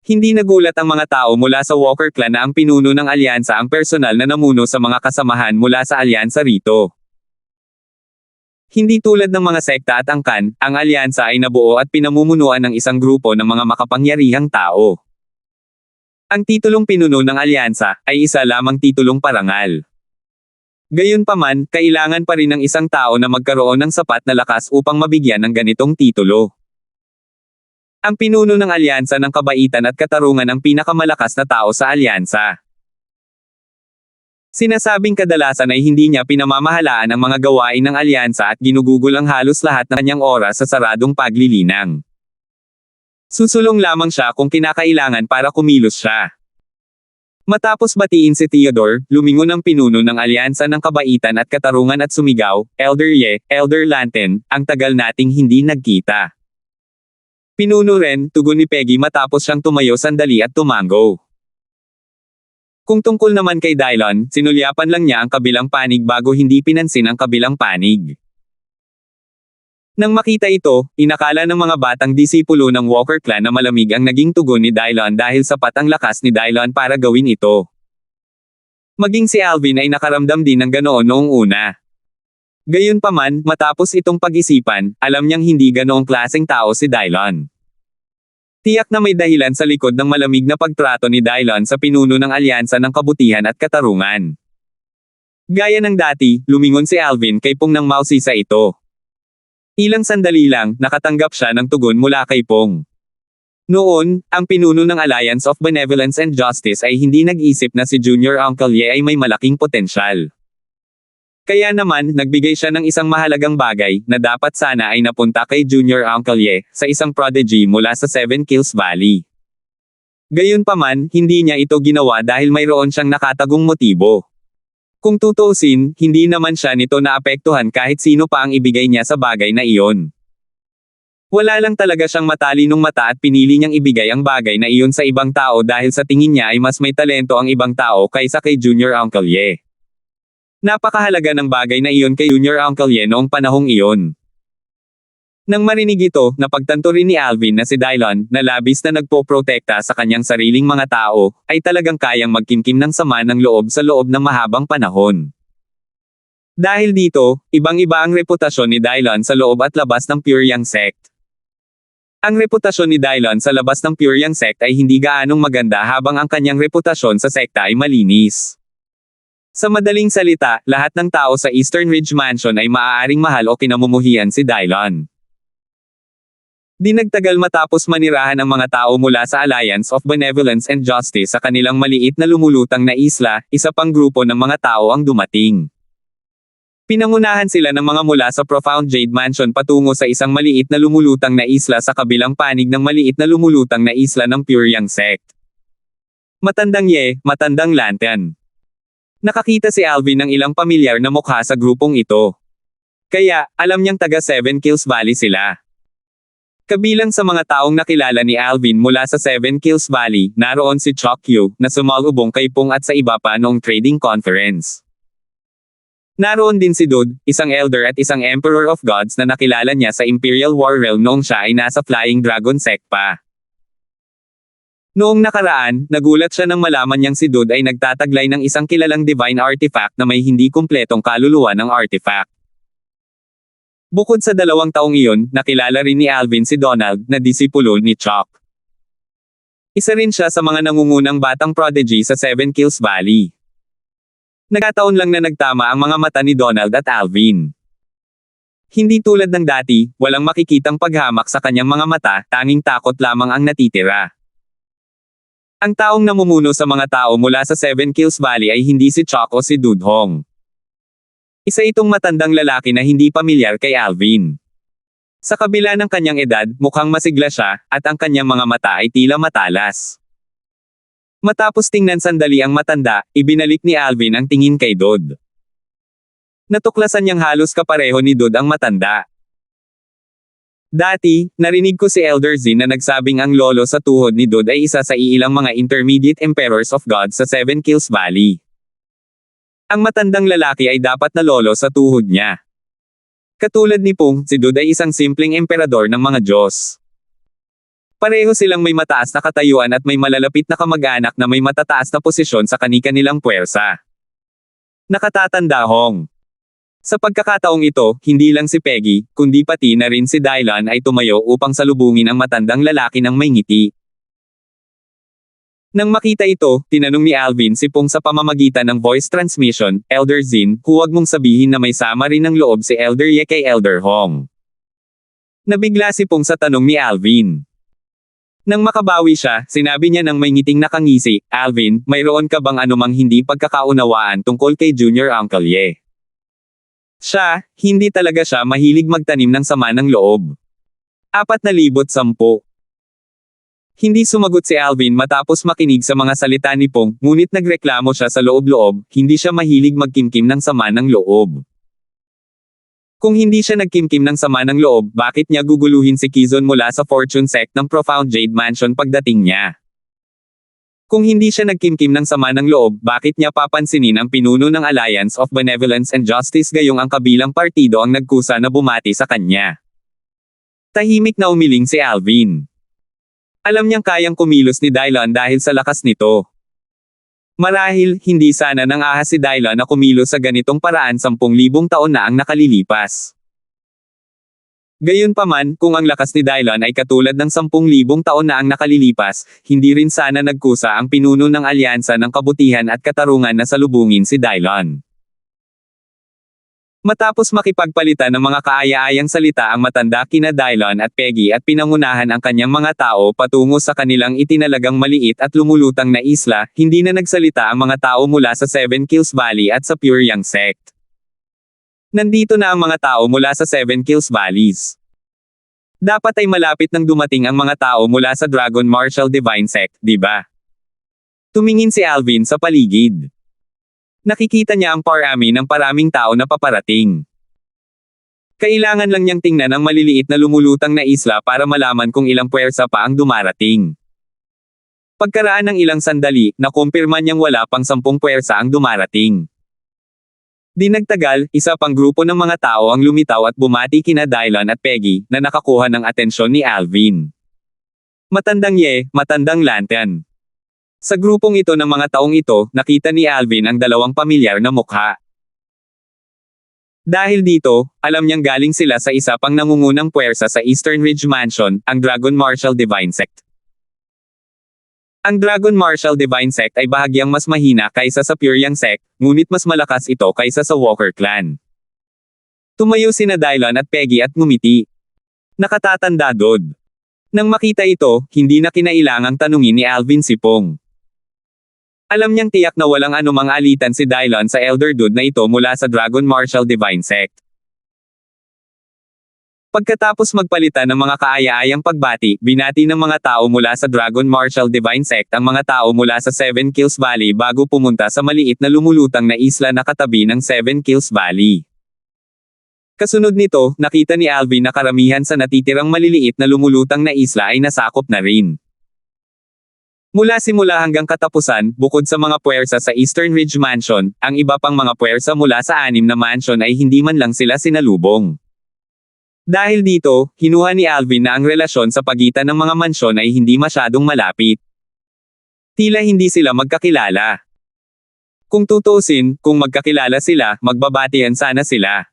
Hindi nagulat ang mga tao mula sa Walker clan na ang pinuno ng alyansa ang personal na namuno sa mga kasamahan mula sa alyansa rito. Hindi tulad ng mga sekta at angkan, ang alyansa ay nabuo at pinamumunuan ng isang grupo ng mga makapangyarihang tao. Ang titulong pinuno ng alyansa ay isa lamang titulong parangal. Gayunpaman, kailangan pa rin ng isang tao na magkaroon ng sapat na lakas upang mabigyan ng ganitong titulo. Ang pinuno ng Alyansa ng Kabaitan at Katarungan ang pinakamalakas na tao sa alyansa. Sinasabing kadalasan ay hindi niya pinamamahalaan ang mga gawain ng alyansa at ginugugol ang halos lahat ng kanyang oras sa saradong paglilinang. Susulong lamang siya kung kinakailangan para kumilos siya. Matapos batiin si Theodore, lumingon ang pinuno ng Alyansa ng Kabaitan at Katarungan at sumigaw, Elder Ye, Elder Lanten, ang tagal nating hindi nagkita. Pinuno rin, tugon ni Peggy matapos siyang tumayo sandali at tumanggo. Kung tungkol naman kay Dylon, sinulyapan lang niya ang kabilang panig bago hindi pinansin ang kabilang panig. Nang makita ito, inakala ng mga batang disipulo ng Walker clan na malamig ang naging tugon ni Dylon dahil sapat ang lakas ni Dylon para gawin ito. Maging si Alvin ay nakaramdam din ng ganoon noong una. Gayunpaman, matapos itong pag-isipan, alam niyang hindi ganoong klaseng tao si Dylon. Tiyak na may dahilan sa likod ng malamig na pagtrato ni Dylon sa pinuno ng Alyansa ng Kabutihan at Katarungan. Gaya ng dati, lumingon si Alvin kay Pong nang mausisa ito. Ilang sandali lang, nakatanggap siya ng tugon mula kay Pong. Noon, ang pinuno ng Alliance of Benevolence and Justice ay hindi nag-isip na si Junior Uncle Ye ay may malaking potensyal. Kaya naman, nagbigay siya ng isang mahalagang bagay, na dapat sana ay napunta kay Junior Uncle Ye, sa isang prodigy mula sa Seven Kills Valley. Gayunpaman, hindi niya ito ginawa dahil mayroon siyang nakatagong motibo. Kung tutuusin, hindi naman siya nito naapektuhan kahit sino pa ang ibigay niya sa bagay na iyon. Wala lang talaga siyang matalinong mata at pinili niyang ibigay ang bagay na iyon sa ibang tao dahil sa tingin niya ay mas may talento ang ibang tao kaysa kay Junior Uncle Ye. Napakahalaga ng bagay na iyon kay Junior Uncle Ye noong panahong iyon. Nang marinig ito, napagtanto rin ni Alvin na si Dylon, na labis na nagpoprotekta sa kanyang sariling mga tao, ay talagang kayang magkimkim ng sama ng loob sa loob ng mahabang panahon. Dahil dito, ibang-iba ang reputasyon ni Dylon sa loob at labas ng Pyryang sect. Ang reputasyon ni Dylon sa labas ng Pyryang sect ay hindi gaanong maganda habang ang kanyang reputasyon sa sekta ay malinis. Sa madaling salita, lahat ng tao sa Eastern Ridge Mansion ay maaaring mahal o kinamumuhian si Dylon. Di nagtagal matapos manirahan ang mga tao mula sa Alliance of Benevolence and Justice sa kanilang maliit na lumulutang na isla, isa pang grupo ng mga tao ang dumating. Pinangunahan sila ng mga mula sa Profound Jade Mansion patungo sa isang maliit na lumulutang na isla sa kabilang panig ng maliit na lumulutang na isla ng Pure Yang Sect. Matandang Ye, Matandang Lantern. Nakakita si Alvin ng ilang pamilyar na mukha sa grupong ito. Kaya, alam niyang taga Seven Kills Valley sila. Kabilang sa mga taong nakilala ni Alvin mula sa Seven Kills Valley, naroon si Chok Yu, na sumalubong kay Pung at sa iba pa noong trading conference. Naroon din si Dud, isang elder at isang Emperor of Gods na nakilala niya sa Imperial War Realm noong siya ay nasa Flying Dragon Sect pa. Noong nakaraan, nagulat siya nang malaman niyang si Dud ay nagtataglay ng isang kilalang divine artifact na may hindi kumpletong kaluluwa ng artifact. Bukod sa 2 taong iyon, nakilala rin ni Alvin si Donald, na disipulo ni Chok. Isa rin siya sa mga nangungunang batang prodigy sa Seven Kills Valley. Nagkataon lang na nagtama ang mga mata ni Donald at Alvin. Hindi tulad ng dati, walang makikitang paghamak sa kanyang mga mata, tanging takot lamang ang natitira. Ang taong namumuno sa mga tao mula sa Seven Kills Valley ay hindi si Chok o si Dudhong. Isa itong matandang lalaki na hindi pamilyar kay Alvin. Sa kabila ng kanyang edad, mukhang masigla siya, at ang kanyang mga mata ay tila matalas. Matapos tingnan sandali ang matanda, ibinalik ni Alvin ang tingin kay Dod. Natuklasan niyang halos kapareho ni Dod ang matanda. Dati, narinig ko si Elder Zin na nagsabing ang lolo sa tuhod ni Dod ay isa sa iilang mga intermediate emperors of God sa Seven Kills Valley. Ang matandang lalaki ay dapat na lolo sa tuhod niya. Katulad ni Pung, si Dud ay isang simpleng emperador ng mga Diyos. Pareho silang may mataas na katayuan at may malalapit na kamag-anak na may matataas na posisyon sa kani-kanilang puwersa. Nakatatanda Hong. Sa pagkakataong ito, hindi lang si Peggy, kundi pati na rin si Dylon ay tumayo upang salubungin ang matandang lalaki ng may ngiti. Nang makita ito, tinanong ni Alvin si Pung sa pamamagitan ng voice transmission, Elder Zin, huwag mong sabihin na may sama rin ng loob si Elder Ye kay Elder Hong. Nabigla si Pung sa tanong ni Alvin. Nang makabawi siya, sinabi niya ng may ngiting nakangisi, Alvin, mayroon ka bang anumang hindi pagkakaunawaan tungkol kay Junior Uncle Ye? Siya, hindi talaga siya mahilig magtanim ng sama ng loob. 4,010. Hindi sumagot si Alvin matapos makinig sa mga salita ni Pong, ngunit nagreklamo siya sa loob-loob, hindi siya mahilig magkimkim ng sama ng loob. Kung hindi siya nagkimkim ng sama ng loob, bakit niya guguluhin si Kizon mula sa Fortune Sect ng Profound Jade Mansion pagdating niya? Kung hindi siya nagkimkim ng sama ng loob, bakit niya papansinin ang pinuno ng Alliance of Benevolence and Justice gayong ang kabilang partido ang nagkusa na bumati sa kanya? Tahimik na umiling si Alvin. Alam niyang kayang kumilos ni Dylon dahil sa lakas nito. Marahil, hindi sana nang ahas si Dylon na kumilos sa ganitong paraan 10,000 taon na ang nakalilipas. Gayunpaman, kung ang lakas ni Dylon ay katulad ng 10,000 taon na ang nakalilipas, hindi rin sana nagkusa ang pinuno ng alyansa ng kabutihan at katarungan na salubungin si Dylon. Matapos makipagpalitan ng mga kaaya-ayang salita ang matanda kina Dylon at Peggy at pinangunahan ang kanyang mga tao patungo sa kanilang itinalagang maliit at lumulutang na isla, hindi na nagsalita ang mga tao mula sa Seven Kills Valley at sa Pure Yang Sect. Nandito na ang mga tao mula sa Seven Kills Valleys. Dapat ay malapit nang dumating ang mga tao mula sa Dragon Martial Divine Sect, di ba? Tumingin si Alvin sa paligid. Nakikita niya ang parami ng paraming tao na paparating. Kailangan lang niyang tingnan ang maliliit na lumulutang na isla para malaman kung ilang puwersa pa ang dumarating. Pagkaraan ng ilang sandali, nakumpirma niyang wala pang 10 puwersa ang dumarating. Di nagtagal, isa pang grupo ng mga tao ang lumitaw at bumati kina Dylon at Peggy, na nakakuha ng atensyon ni Alvin. Matandang Ye, Matandang Lantern. Sa grupong ito ng mga taong ito, nakita ni Alvin ang 2 pamilyar na mukha. Dahil dito, alam niyang galing sila sa isa pang nangungunang puwersa sa Eastern Ridge Mansion, ang Dragon Martial Divine Sect. Ang Dragon Martial Divine Sect ay bahagyang mas mahina kaysa sa Pure Yang Sect, ngunit mas malakas ito kaysa sa Walker Clan. Tumayo sina Dylon at Peggy at ngumiti. Nakatatanda Dod. Nang makita ito, hindi na kinailangang tanungin ni Alvin si Pong. Alam niyang tiyak na walang anumang alitan si Dylon sa Elder Dude na ito mula sa Dragon Martial Divine Sect. Pagkatapos magpalitan ng mga kaaya-ayang pagbati, binati ng mga tao mula sa Dragon Martial Divine Sect ang mga tao mula sa Seven Kills Valley bago pumunta sa maliit na lumulutang na isla na katabi ng Seven Kills Valley. Kasunod nito, nakita ni Alvin na karamihan sa natitirang maliliit na lumulutang na isla ay nasakop na rin. Mula simula hanggang katapusan, bukod sa mga puwersa sa Eastern Ridge Mansion, ang iba pang mga puwersa mula sa 6 na mansion ay hindi man lang sila sinalubong. Dahil dito, kinuha ni Alvin na ang relasyon sa pagitan ng mga mansyon ay hindi masyadong malapit. Tila hindi sila magkakilala. Kung tutuusin, kung magkakilala sila, magbabatian sana sila.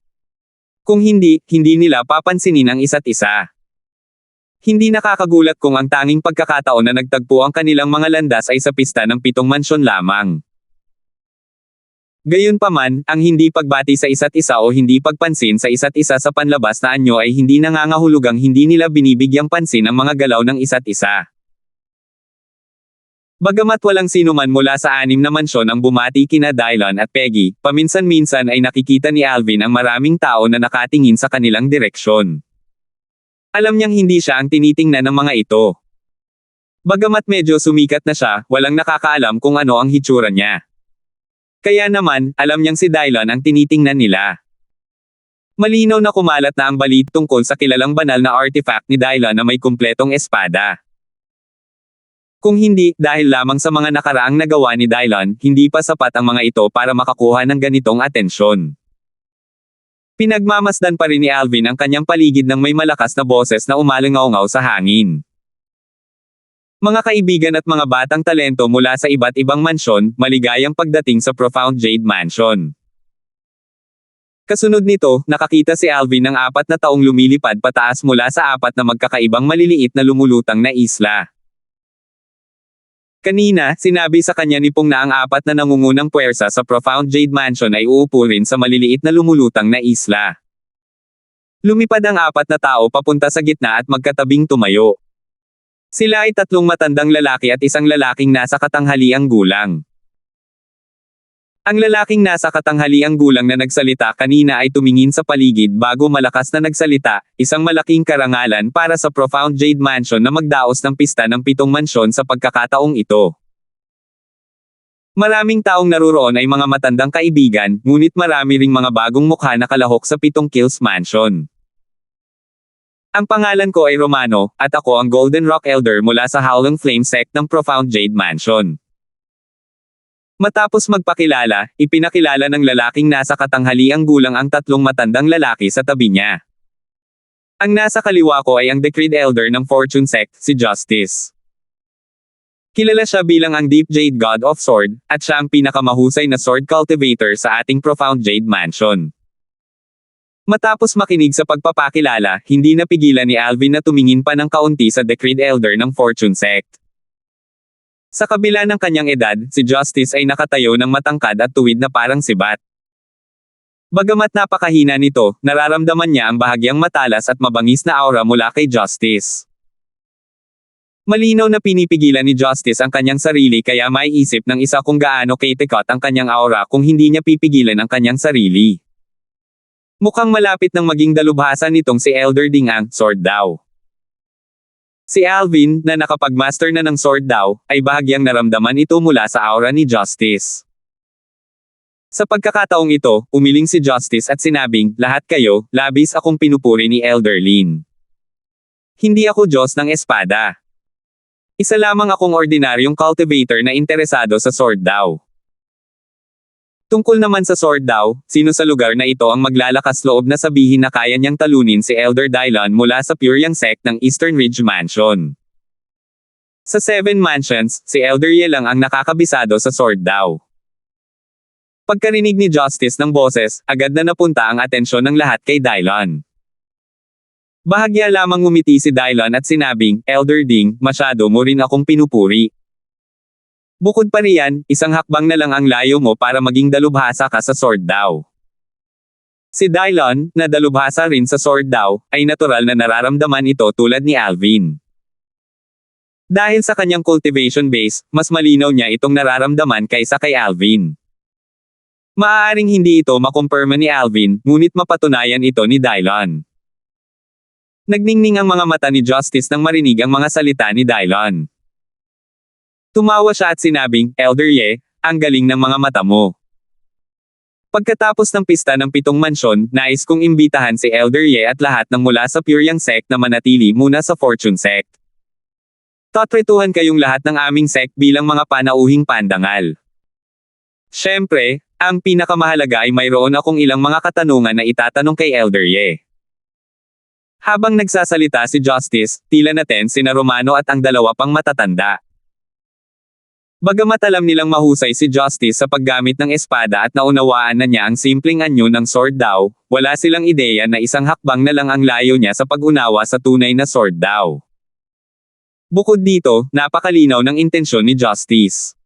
Kung hindi, hindi nila papansinin ang isa't isa. Hindi nakakagulat kung ang tanging pagkakataon na nagtagpo ang kanilang mga landas ay sa pista ng 7 mansyon lamang. Gayunpaman, ang hindi pagbati sa isa't isa o hindi pagpansin sa isa't isa sa panlabas na anyo ay hindi nangangahulugang hindi nila binibigyang pansin ang mga galaw ng isa't isa. Bagamat walang sinuman mula sa 6 na mansyon ang bumati kina Dylon at Peggy, paminsan-minsan ay nakikita ni Alvin ang maraming tao na nakatingin sa kanilang direksyon. Alam niyang hindi siya ang tinitingnan ng mga ito. Bagamat medyo sumikat na siya, walang nakakaalam kung ano ang hitsura niya. Kaya naman, alam niyang si Dylon ang tinitingnan nila. Malinaw na kumalat na ang balita tungkol sa kilalang banal na artifact ni Dylon na may kumpletong espada. Kung hindi, dahil lamang sa mga nakaraang nagawa ni Dylon, hindi pa sapat ang mga ito para makakuha ng ganitong atensyon. Pinagmamasdan pa rin ni Alvin ang kanyang paligid ng may malakas na boses na umalingaw-ngaw sa hangin. Mga kaibigan at mga batang talento mula sa iba't ibang mansyon, maligayang pagdating sa Profound Jade Mansion. Kasunod nito, nakakita si Alvin ng 4 na taong lumilipad pataas mula sa 4 na magkakaibang maliliit na lumulutang na isla. Kanina, sinabi sa kanya ni Pong na ang 4 na nangungunang puwersa sa Profound Jade Mansion ay uupo rin sa maliliit na lumulutang na isla. Lumipad ang 4 na tao papunta sa gitna at magkatabing tumayo. Sila ay 3 matandang lalaki at isang lalaking nasa katanghaliang gulang. Ang lalaking nasa katanghaliang gulang na nagsalita kanina ay tumingin sa paligid bago malakas na nagsalita, isang malaking karangalan para sa Profound Jade Mansion na magdaos ng pista ng 7 mansyon sa pagkakataong ito. Maraming taong naruroon ay mga matandang kaibigan, ngunit marami ring mga bagong mukha na kalahok sa 7 Kills Mansion. Ang pangalan ko ay Romano, at ako ang Golden Rock Elder mula sa Howling Flame Sect ng Profound Jade Mansion. Matapos magpakilala, ipinakilala ng lalaking nasa katanghaliang gulang ang 3 matandang lalaki sa tabi niya. Ang nasa kaliwa ko ay ang Decreed Elder ng Fortune Sect, si Justice. Kilala siya bilang ang Deep Jade God of Sword, at siya ang pinakamahusay na sword cultivator sa ating Profound Jade Mansion. Matapos makinig sa pagpapakilala, hindi napigilan ni Alvin na tumingin pa ng kaunti sa Decreed Elder ng Fortune Sect. Sa kabila ng kanyang edad, si Justice ay nakatayo ng matangkad at tuwid na parang sibat. Bagamat napakahina nito, nararamdaman niya ang bahagyang matalas at mabangis na aura mula kay Justice. Malinaw na pinipigilan ni Justice ang kanyang sarili kaya maiisip ng isa kung gaano kaitikot ang kanyang aura kung hindi niya pipigilan ang kanyang sarili. Mukhang malapit ng maging dalubhasa nitong si Elder Ding ang sword daw. Si Alvin, na nakapag-master na ng sword daw, ay bahagyang naramdaman ito mula sa aura ni Justice. Sa pagkakataong ito, umiling si Justice at sinabing, lahat kayo, labis akong pinupuri ni Elder Lin. Hindi ako Diyos ng espada. Isa lamang akong ordinaryong cultivator na interesado sa sword daw. Tungkol naman sa sword daw, sino sa lugar na ito ang maglalakas loob na sabihin na kaya niyang talunin si Elder Dylon mula sa Pure Yang Sect ng Eastern Ridge Mansion? Sa 7 mansions, si Elder Ye lang ang nakakabisado sa sword daw. Pagkarinig ni Justice ng boses, agad na napunta ang atensyon ng lahat kay Dylon. Bahagya lamang ngumiti si Dylon at sinabing, Elder Ding, masyado mo rin akong pinupuri. Bukod pa riyan, isang hakbang na lang ang layo mo para maging dalubhasa ka sa sword daw. Si Dylon, na dalubhasa rin sa sword daw, ay natural na nararamdaman ito tulad ni Alvin. Dahil sa kanyang cultivation base, mas malinaw niya itong nararamdaman kaysa kay Alvin. Maaaring hindi ito makumpirma ni Alvin, ngunit mapatunayan ito ni Dylon. Nagningning ang mga mata ni Justice nang marinig ang mga salita ni Dylon. Tumawa siya at sinabing, "Elder Ye, ang galing ng mga mata mo." Pagkatapos ng pista ng 7 mansyon, nais kong imbitahan si Elder Ye at lahat ng mula sa Puryang Sect na manatili muna sa Fortune Sect. Tatrituhan kayong lahat ng aming sect bilang mga panauhing pandangal. Siyempre, ang pinakamahalaga ay mayroon akong ilang mga katanungan na itatanong kay Elder Ye. Habang nagsasalita si Justice, tila naten sina Romano at ang dalawa pang matatanda. Bagamat alam nilang mahusay si Justice sa paggamit ng espada at naunawaan na niya ang simpleng anyo ng sword daw, wala silang ideya na isang hakbang na lang ang layo niya sa pag-unawa sa tunay na sword daw. Bukod dito, napakalinaw ng intensyon ni Justice.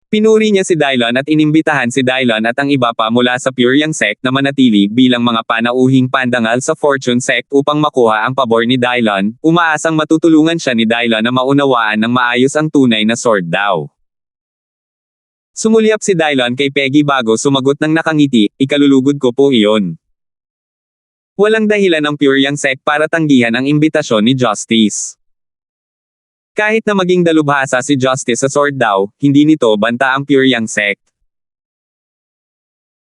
Pinuri niya si Dylon at inimbitahan si Dylon at ang iba pa mula sa Puryang Sect na manatili bilang mga panauhing pandangal sa Fortune Sect upang makuha ang pabor ni Dylon, umaasang matutulungan siya ni Dylon na maunawaan ng maayos ang tunay na sword daw. Sumulyap si Dylon kay Peggy bago sumagot ng nakangiti, "Ikalulugod ko po iyon." Walang dahilan ng Puryang Sect para tanggihan ang imbitasyon ni Justice. Kahit na maging dalubhasa si Justice sa sword daw, hindi nito banta ang Puryang Sect.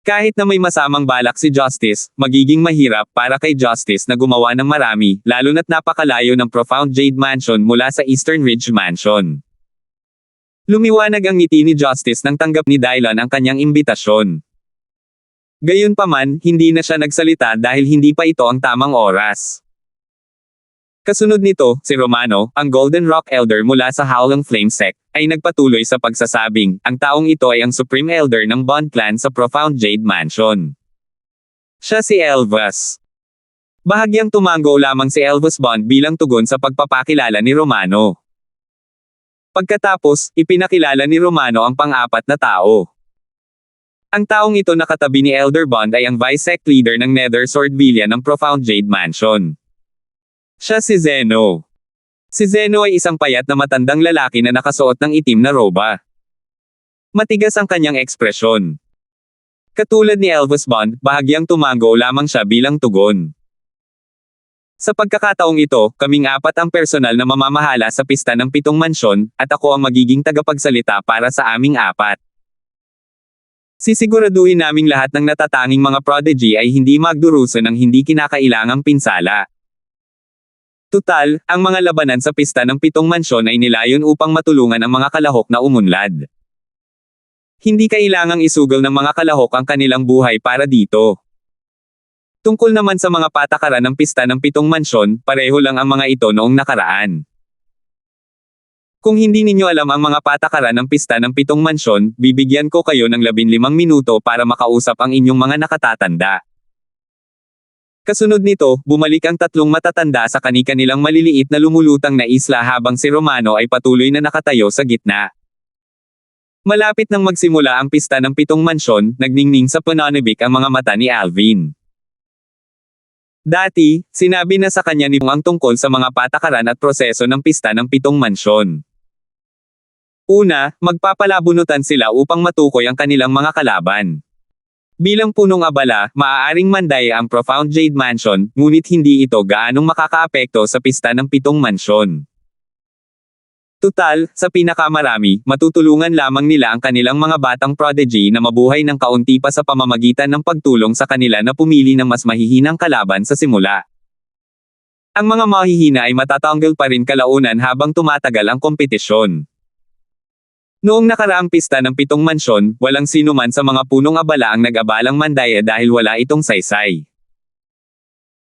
Kahit na may masamang balak si Justice, magiging mahirap para kay Justice na gumawa ng marami, lalo na't napakalayo ng Profound Jade Mansion mula sa Eastern Ridge Mansion. Lumiwanag ang ngiti ni Justice nang tanggap ni Dylon ang kanyang imbitasyon. Gayunpaman, hindi na siya nagsalita dahil hindi pa ito ang tamang oras. Kasunod nito, si Romano, ang Golden Rock Elder mula sa Howling Flame Sect, ay nagpatuloy sa pagsasabing, ang taong ito ay ang Supreme Elder ng Bond Clan sa Profound Jade Mansion. Siya si Elvis. Bahagyang tumango lamang si Elvis Bond bilang tugon sa pagpapakilala ni Romano. Pagkatapos, ipinakilala ni Romano ang pang-apat na tao. Ang taong ito na katabi ni Elder Bond ay ang Vice Sect Leader ng Nether Sword Villa ng Profound Jade Mansion. Siya si Zeno. Si Zeno ay isang payat na matandang lalaki na nakasuot ng itim na roba. Matigas ang kanyang ekspresyon. Katulad ni Elvis Bond, bahagyang tumango lamang siya bilang tugon. Sa pagkakataong ito, kaming apat ang personal na mamamahala sa pista ng 7 mansyon, at ako ang magiging tagapagsalita para sa aming apat. Sisiguraduhin naming lahat ng natatanging mga prodigy ay hindi magdurusa ng hindi kinakailangang pinsala. Tutal, ang mga labanan sa pista ng 7 mansyon ay nilayon upang matulungan ang mga kalahok na umunlad. Hindi kailangang isugal ng mga kalahok ang kanilang buhay para dito. Tungkol naman sa mga patakaran ng pista ng 7 mansyon, pareho lang ang mga ito noong nakaraan. Kung hindi ninyo alam ang mga patakaran ng pista ng 7 mansyon, bibigyan ko kayo ng 15 minuto para makausap ang inyong mga nakatatanda. Kasunod nito, bumalik ang 3 matatanda sa kani-kanilang maliliit na lumulutang na isla habang si Romano ay patuloy na nakatayo sa gitna. Malapit nang magsimula ang pista ng 7 mansyon, nagningning sa pananabik ang mga mata ni Alvin. Dati, sinabi na sa kanya ni Pong ang tungkol sa mga patakaran at proseso ng pista ng 7 mansyon. Una, magpapalabunutan sila upang matukoy ang kanilang mga kalaban. Bilang punong abala, maaaring mandaya ang Profound Jade Mansion, ngunit hindi ito gaanong makakaapekto sa pista ng 7 mansyon. Tutal, sa pinakamarami, matutulungan lamang nila ang kanilang mga batang prodigy na mabuhay ng kaunti pa sa pamamagitan ng pagtulong sa kanila na pumili ng mas mahihinang kalaban sa simula. Ang mga mahihina ay matatanggal pa rin kalaunan habang tumatagal ang kompetisyon. Noong nakaraang pista ng 7 mansyon, walang sino man sa mga punong abala ang nag-abalang mandaya dahil wala itong saysay.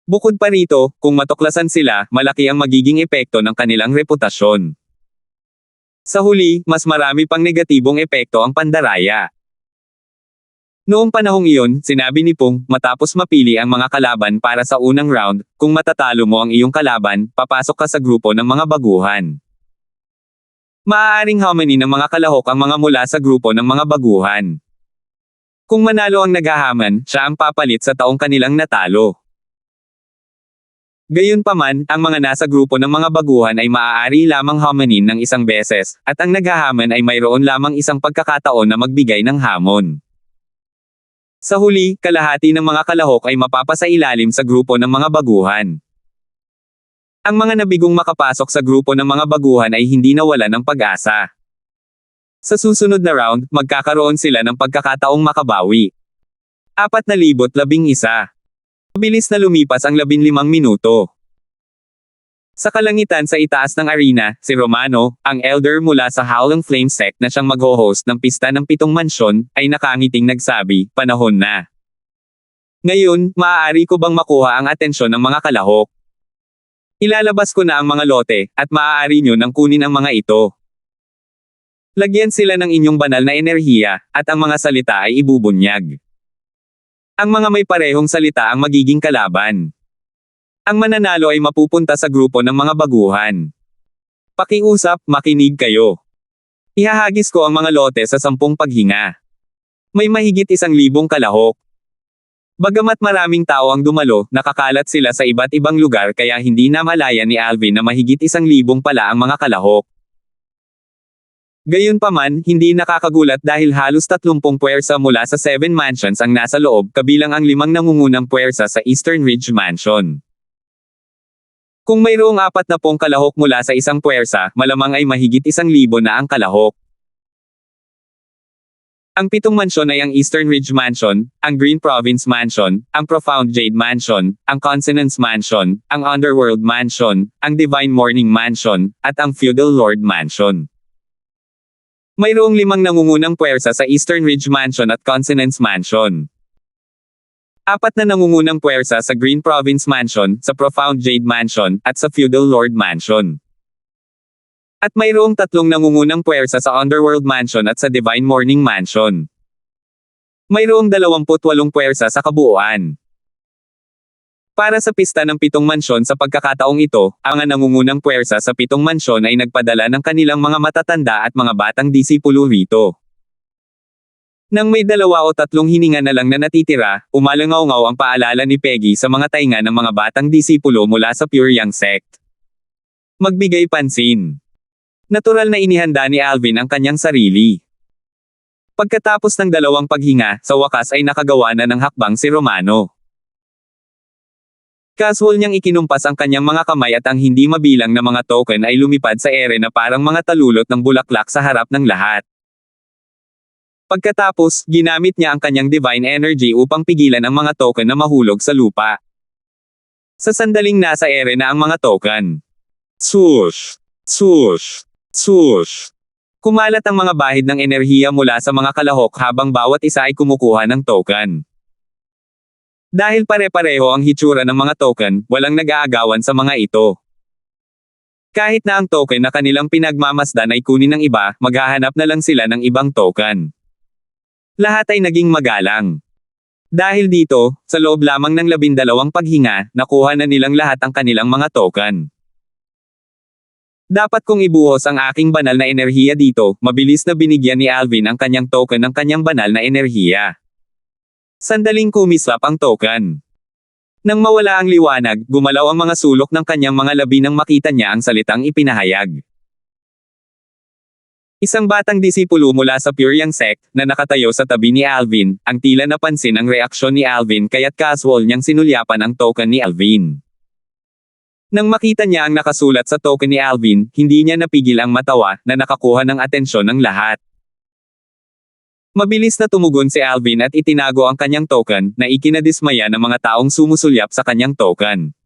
Bukod pa rito, kung matuklasan sila, malaki ang magiging epekto ng kanilang reputasyon. Sa huli, mas marami pang negatibong epekto ang pandaraya. Noong panahong iyon, sinabi ni Pong, matapos mapili ang mga kalaban para sa unang round, kung matatalo mo ang iyong kalaban, papasok ka sa grupo ng mga baguhan. Maaaring hamanin ng mga kalahok ang mga mula sa grupo ng mga baguhan. Kung manalo ang naghahaman, siya ang papalit sa taong kanilang natalo. Gayunpaman, ang mga nasa grupo ng mga baguhan ay maaari lamang hamanin ng isang beses, at ang naghahaman ay mayroon lamang isang pagkakataon na magbigay ng hamon. Sa huli, kalahati ng mga kalahok ay mapapasailalim sa grupo ng mga baguhan. Ang mga nabigong makapasok sa grupo ng mga baguhan ay hindi nawalan ng pag-asa. Sa susunod na round, magkakaroon sila ng pagkakataong makabawi. 4,011. Mabilis na lumipas ang 15 minuto. Sa kalangitan sa itaas ng arena, si Romano, ang elder mula sa Howling Flame sect na siyang mag-host ng pista ng 7 mansyon, ay nakangiting nagsabi, panahon na. Ngayon, maaari ko bang makuha ang atensyon ng mga kalahok? Ilalabas ko na ang mga lote, at maaari nyo nang kunin ang mga ito. Lagyan sila ng inyong banal na enerhiya, at ang mga salita ay ibubunyag. Ang mga may parehong salita ang magiging kalaban. Ang mananalo ay mapupunta sa grupo ng mga baguhan. Pakiusap, makinig kayo. Ihahagis ko ang mga lote sa 10 paghinga. May mahigit 1,000 kalahok. Bagamat maraming tao ang dumalo, nakakalat sila sa iba't ibang lugar kaya hindi na malaya ni Alvin na mahigit 1,000 pala ang mga kalahok. Gayunpaman, hindi nakakagulat dahil halos 30 puwersa mula sa 7 mansions ang nasa loob kabilang ang 5 nangungunang puwersa sa Eastern Ridge Mansion. Kung mayroong 40 kalahok mula sa isang puwersa, malamang ay mahigit 1,000 na ang kalahok. Ang 7 mansyon ay ang Eastern Ridge Mansion, ang Green Province Mansion, ang Profound Jade Mansion, ang Consonance Mansion, ang Underworld Mansion, ang Divine Morning Mansion, at ang Feudal Lord Mansion. Mayroong 5 nangungunang puwersa sa Eastern Ridge Mansion at Consonance Mansion. 4 na nangungunang puwersa sa Green Province Mansion, sa Profound Jade Mansion, at sa Feudal Lord Mansion. At mayroong 3 nangungunang puwersa sa Underworld Mansion at sa Divine Morning Mansion. Mayroong 28 puwersa sa kabuuan. Para sa pista ng 7 mansyon sa pagkakataong ito, ang nangungunang puwersa sa 7 mansyon ay nagpadala ng kanilang mga matatanda at mga batang disipulo rito. Nang may 2 o 3 hininga na lang na natitira, umalangaw-ngaw ang paalala ni Peggy sa mga tainga ng mga batang disipulo mula sa Pure Young Sect. Magbigay pansin. Natural na inihanda ni Alvin ang kanyang sarili. Pagkatapos ng 2 paghinga, sa wakas ay nakagawa na ng hakbang si Romano. Casual niyang ikinumpas ang kanyang mga kamay at ang hindi mabilang na mga token ay lumipad sa ere na parang mga talulot ng bulaklak sa harap ng lahat. Pagkatapos, ginamit niya ang kanyang divine energy upang pigilan ang mga token na mahulog sa lupa. Sa sandaling nasa ere na ang mga token. Swoosh! Swoosh! Swoosh! Kumalat ang mga bahid ng enerhiya mula sa mga kalahok habang bawat isa ay kumukuha ng token. Dahil pare-pareho ang hitsura ng mga token, walang nag-aagawan sa mga ito. Kahit na ang token na kanilang pinagmamasdan ay kunin ng iba, maghahanap na lang sila ng ibang token. Lahat ay naging magalang. Dahil dito, sa loob lamang ng 12 paghinga, nakuha na nilang lahat ang kanilang mga token. Dapat kong ibuhos ang aking banal na enerhiya dito, mabilis na binigyan ni Alvin ang kanyang token ng kanyang banal na enerhiya. Sandaling kumislap ang token. Nang mawala ang liwanag, gumalaw ang mga sulok ng kanyang mga labi nang makita niya ang salitang ipinahayag. Isang batang disipulo mula sa Pure Young Sect, na nakatayo sa tabi ni Alvin, ang tila napansin ang reaksyon ni Alvin kaya't casual niyang sinulyapan ang token ni Alvin. Nang makita niya ang nakasulat sa token ni Alvin, hindi niya napigil ang matawa, na nakakuha ng atensyon ng lahat. Mabilis na tumugon si Alvin at itinago ang kanyang token, na ikinadismaya ng mga taong sumusulyap sa kanyang token.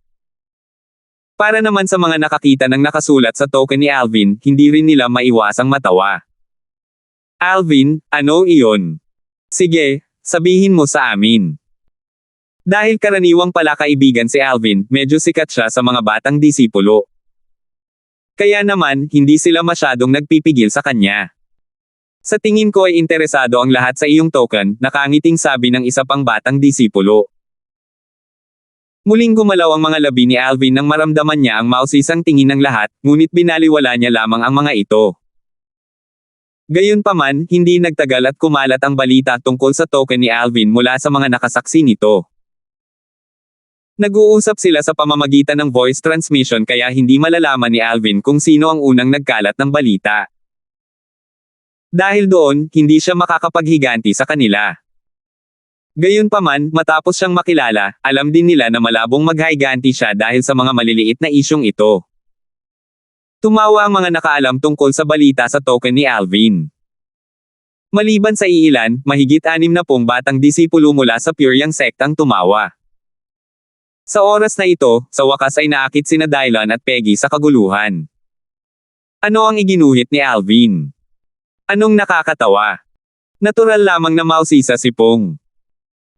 Para naman sa mga nakakita ng nakasulat sa token ni Alvin, hindi rin nila maiwasang matawa. Alvin, ano iyon? Sige, sabihin mo sa amin. Dahil karaniwang pala kaibigan si Alvin, medyo sikat siya sa mga batang disipulo. Kaya naman, hindi sila masyadong nagpipigil sa kanya. Sa tingin ko ay interesado ang lahat sa iyong token, nakangiting sabi ng isa pang batang disipulo. Muling gumalaw ang mga labi ni Alvin nang maramdaman niya ang mausisang tingin ng lahat, ngunit binaliwala niya lamang ang mga ito. Gayunpaman, hindi nagtagal at kumalat ang balita tungkol sa token ni Alvin mula sa mga nakasaksi nito. Nag-uusap sila sa pamamagitan ng voice transmission kaya hindi malalaman ni Alvin kung sino ang unang nagkalat ng balita. Dahil doon, hindi siya makakapaghiganti sa kanila. Gayunpaman, matapos siyang makilala, alam din nila na malabong maghiganti siya dahil sa mga maliliit na isyong ito. Tumawa ang mga nakaalam tungkol sa balita sa token ni Alvin. Maliban sa iilan, mahigit 60 batang disipulo mula sa Pyryang sect ang tumawa. Sa oras na ito, sa wakas ay naakit sina Dylan at Peggy sa kaguluhan. Ano ang iginuhit ni Alvin? Anong nakakatawa? Natural lamang na mausisa si Pong.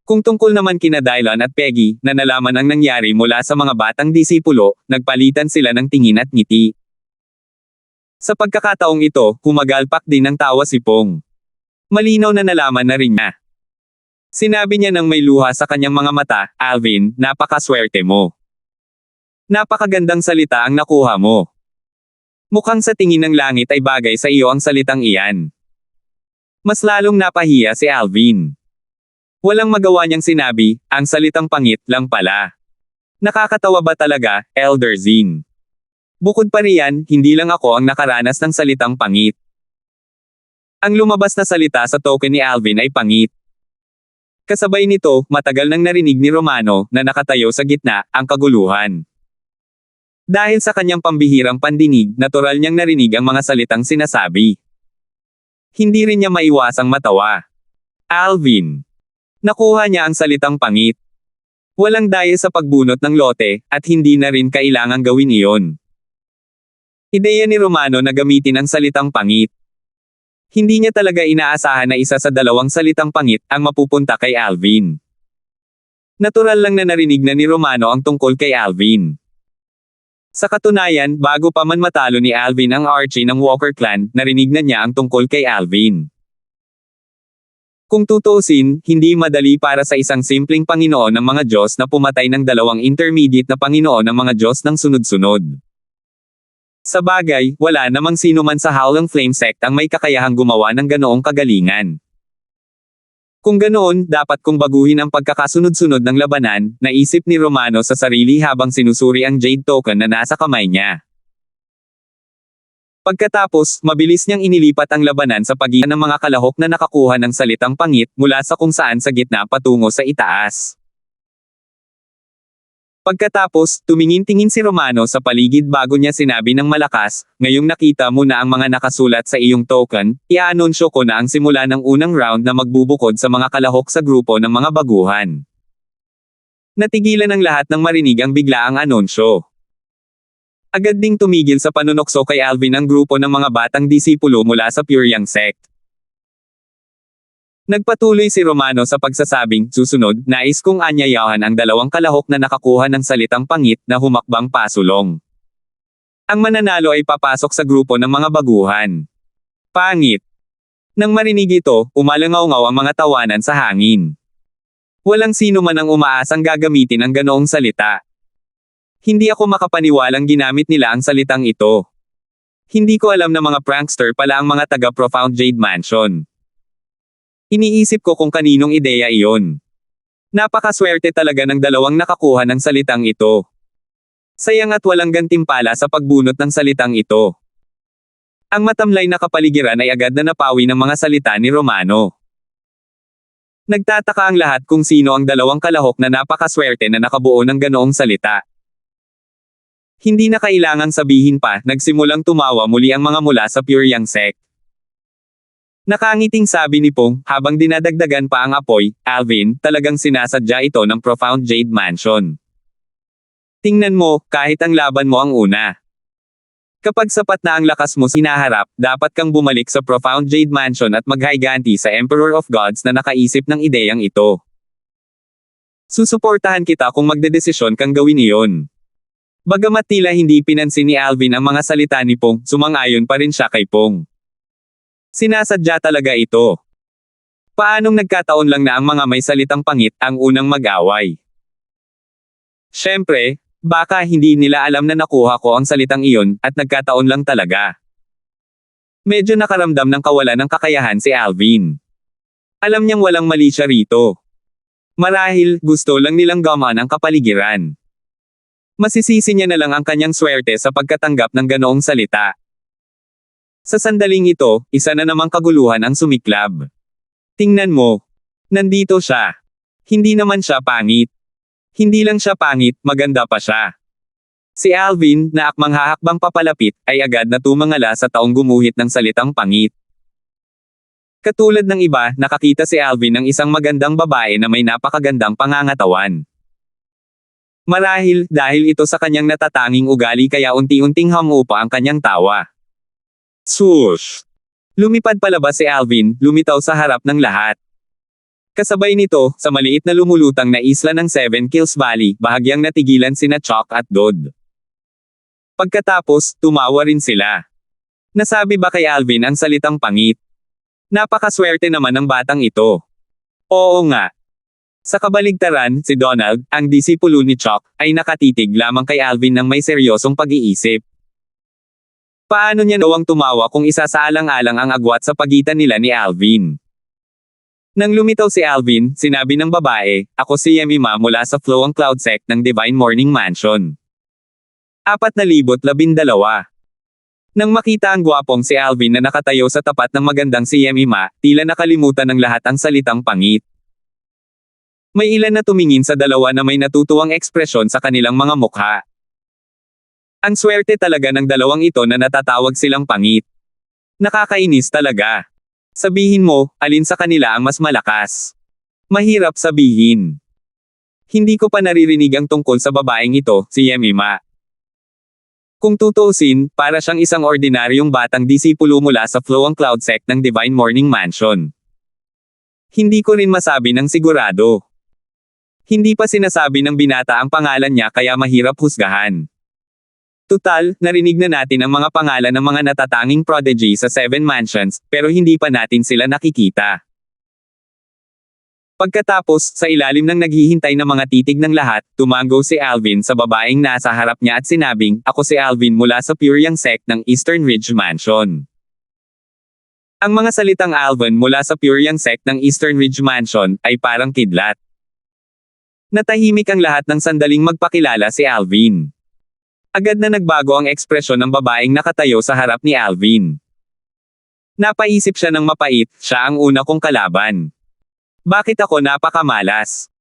Kung tungkol naman kina Dylan at Peggy, na nalaman ang nangyari mula sa mga batang disipulo, nagpalitan sila ng tingin at ngiti. Sa pagkakataong ito, humagalpak din ng tawa si Pong. Malinaw na nalaman na rin niya. Sinabi niya nang may luha sa kanyang mga mata, Alvin, napakaswerte mo. Napakagandang salita ang nakuha mo. Mukhang sa tingin ng langit ay bagay sa iyo ang salitang iyan. Mas lalong napahiya si Alvin. Walang magawa niyang sinabi, ang salitang pangit lang pala. Nakakatawa ba talaga, Elder Zin? Bukod pa riyan, hindi lang ako ang nakaranas ng salitang pangit. Ang lumabas na salita sa token ni Alvin ay pangit. Kasabay nito, matagal nang narinig ni Romano, na nakatayo sa gitna, ang kaguluhan. Dahil sa kanyang pambihirang pandinig, natural niyang narinig ang mga salitang sinasabi. Hindi rin niya maiwasang matawa. Alvin. Nakuha niya ang salitang pangit. Walang daya sa pagbunot ng lote, at hindi na rin kailangang gawin iyon. Ideya ni Romano na gamitin ang salitang pangit. Hindi niya talaga inaasahan na isa sa dalawang salitang pangit ang mapupunta kay Alvin. Natural lang na narinig na ni Romano ang tungkol kay Alvin. Sa katunayan, bago pa man matalo ni Alvin ang Archie ng Walker clan, narinig na niya ang tungkol kay Alvin. Kung tutuusin, hindi madali para sa isang simpleng Panginoon ng mga Diyos na pumatay ng dalawang intermediate na Panginoon ng mga Diyos ng sunod-sunod. Sa bagay, wala namang sino man sa Howling Flame sect ang may kakayahang gumawa ng ganoong kagalingan. Kung ganoon, dapat kong baguhin ang pagkakasunod-sunod ng labanan, naisip ni Romano sa sarili habang sinusuri ang Jade Token na nasa kamay niya. Pagkatapos, mabilis niyang inilipat ang labanan sa pagitan ng mga kalahok na nakakuha ng salitang pangit mula sa kung saan sa gitna patungo sa itaas. Pagkatapos, tumingin-tingin si Romano sa paligid bago niya sinabi ng malakas, ngayong nakita mo na ang mga nakasulat sa iyong token, i-aanunsyo ko na ang simula ng unang round na magbubukod sa mga kalahok sa grupo ng mga baguhan. Natigilan ang lahat ng marinig ang biglaang anunsyo. Agad ding tumigil sa panunokso kay Alvin ang grupo ng mga batang disipulo mula sa Pyryang sect. Nagpatuloy si Romano sa pagsasabing, susunod, nais kong anyayahan ang dalawang kalahok na nakakuha ng salitang pangit na humakbang pasulong. Ang mananalo ay papasok sa grupo ng mga baguhan. Pangit. Nang marinig ito, umalangaw-ngaw ang mga tawanan sa hangin. Walang sino man ang umaasang gagamitin ang ganoong salita. Hindi ako makapaniwalang ginamit nila ang salitang ito. Hindi ko alam na mga prankster pala ang mga taga-Profound Jade Mansion. Iniisip ko kung kaninong ideya iyon. Napakaswerte talaga ng dalawang nakakuha ng salitang ito. Sayang at walang gantimpala sa pagbunot ng salitang ito. Ang matamlay na kapaligiran ay agad na napawi ng mga salita ni Romano. Nagtataka ang lahat kung sino ang dalawang kalahok na napakaswerte na nakabuo ng ganoong salita. Hindi na kailangang sabihin pa, nagsimulang tumawa muli ang mga mula sa Pyryang sect. Nakangiting sabi ni Pong, habang dinadagdagan pa ang apoy, Alvin, talagang sinasadya ito ng Profound Jade Mansion. Tingnan mo, kahit ang laban mo ang una. Kapag sapat na ang lakas mo sinaharap, dapat kang bumalik sa Profound Jade Mansion at maghiganti sa Emperor of Gods na nakaisip ng ideyang ito. Susuportahan kita kung magdedesisyon kang gawin iyon. Bagamat tila hindi pinansin ni Alvin ang mga salita ni Pong, sumang-ayon pa rin siya kay Pong. Sinasadya talaga ito. Paanong nagkataon lang na ang mga may salitang pangit ang unang mag-away? Siyempre, baka hindi nila alam na nakuha ko ang salitang iyon, at nagkataon lang talaga. Medyo nakaramdam ng kawalan ng kakayahan si Alvin. Alam niyang walang mali siya rito. Marahil, gusto lang nilang gamaan ang kapaligiran. Masisisi niya na lang ang kanyang swerte sa pagkatanggap ng ganoong salita. Sa sandaling ito, isa na namang kaguluhan ang sumiklab. Tingnan mo. Nandito siya. Hindi naman siya pangit. Hindi lang siya pangit, maganda pa siya. Si Alvin, na akmang hahakbang papalapit, ay agad na tumangala sa taong gumuhit ng salitang pangit. Katulad ng iba, nakakita si Alvin ng isang magandang babae na may napakagandang pangangatawan. Marahil, dahil ito sa kanyang natatanging ugali kaya unti-unting humupa ang kanyang tawa. Swoosh! Lumipad palabas si Alvin, lumitaw sa harap ng lahat. Kasabay nito, sa maliit na lumulutang na isla ng Seven Kills Valley, bahagyang natigilan sina Chuck at Dodd. Pagkatapos, tumawa rin sila. Nasabi ba kay Alvin ang salitang pangit? Napakaswerte naman ng batang ito. Oo nga. Sa kabaligtaran, si Donald, ang disipulo ni Chuck, ay nakatitig lamang kay Alvin ng may seryosong pag-iisip. Paano niya nawang tumawa kung isasaalang-alang ang agwat sa pagitan nila ni Alvin? Nang lumitaw si Alvin, sinabi ng babae, "Ako si Yemima mula sa Flow ang Cloud Sect ng Divine Morning Mansion." 4,012. Nang makita ang gwapong si Alvin na nakatayo sa tapat ng magandang si Yemima, tila nakalimutan ng lahat ang salitang pangit. May ilan na tumingin sa dalawa na may natutuwang ekspresyon sa kanilang mga mukha. Ang swerte talaga ng dalawang ito na natatawag silang pangit. Nakakainis talaga. Sabihin mo, alin sa kanila ang mas malakas? Mahirap sabihin. Hindi ko pa naririnig ang tungkol sa babaeng ito, si Yemima. Kung tutuusin, para siyang isang ordinaryong batang disipulo mula sa Flow ang Cloud Sect ng Divine Morning Mansion. Hindi ko rin masabi ng sigurado. Hindi pa sinasabi ng binata ang pangalan niya kaya mahirap husgahan. Tutal, narinig na natin ang mga pangalan ng mga natatanging prodigy sa Seven Mansions, pero hindi pa natin sila nakikita. Pagkatapos, sa ilalim ng naghihintay na mga titig ng lahat, tumango si Alvin sa babaeng nasa harap niya at sinabing, "Ako si Alvin mula sa Puryang Sect ng Eastern Ridge Mansion." Ang mga salitang Alvin mula sa Puryang Sect ng Eastern Ridge Mansion ay parang kidlat. Natahimik ang lahat ng sandaling magpakilala si Alvin. Agad na nagbago ang ekspresyon ng babaeng nakatayo sa harap ni Alvin. Napaisip siya ng mapait, siya ang una kong kalaban. Bakit ako napakamalas?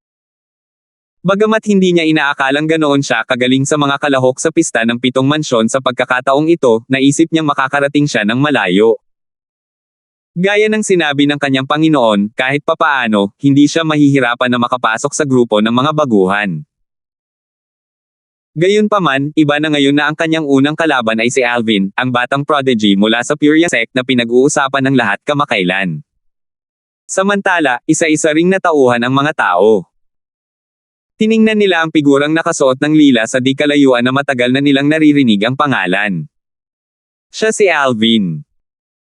Bagamat hindi niya inaakalang ganoon siya kagaling sa mga kalahok sa pista ng 7 mansyon sa pagkakataong ito, naisip niyang makakarating siya ng malayo. Gaya ng sinabi ng kanyang Panginoon, kahit papaano, hindi siya mahihirapan na makapasok sa grupo ng mga baguhan. Gayunpaman, iba na ngayon na ang kanyang unang kalaban ay si Alvin, ang batang prodigy mula sa Puryang Sect na pinag-uusapan ng lahat kamakailan. Samantala, isa-isa ring natauhan ang mga tao. Tiningnan nila ang figurang nakasuot ng lila sa di kalayuan na matagal na nilang naririnig ang pangalan. Siya si Alvin.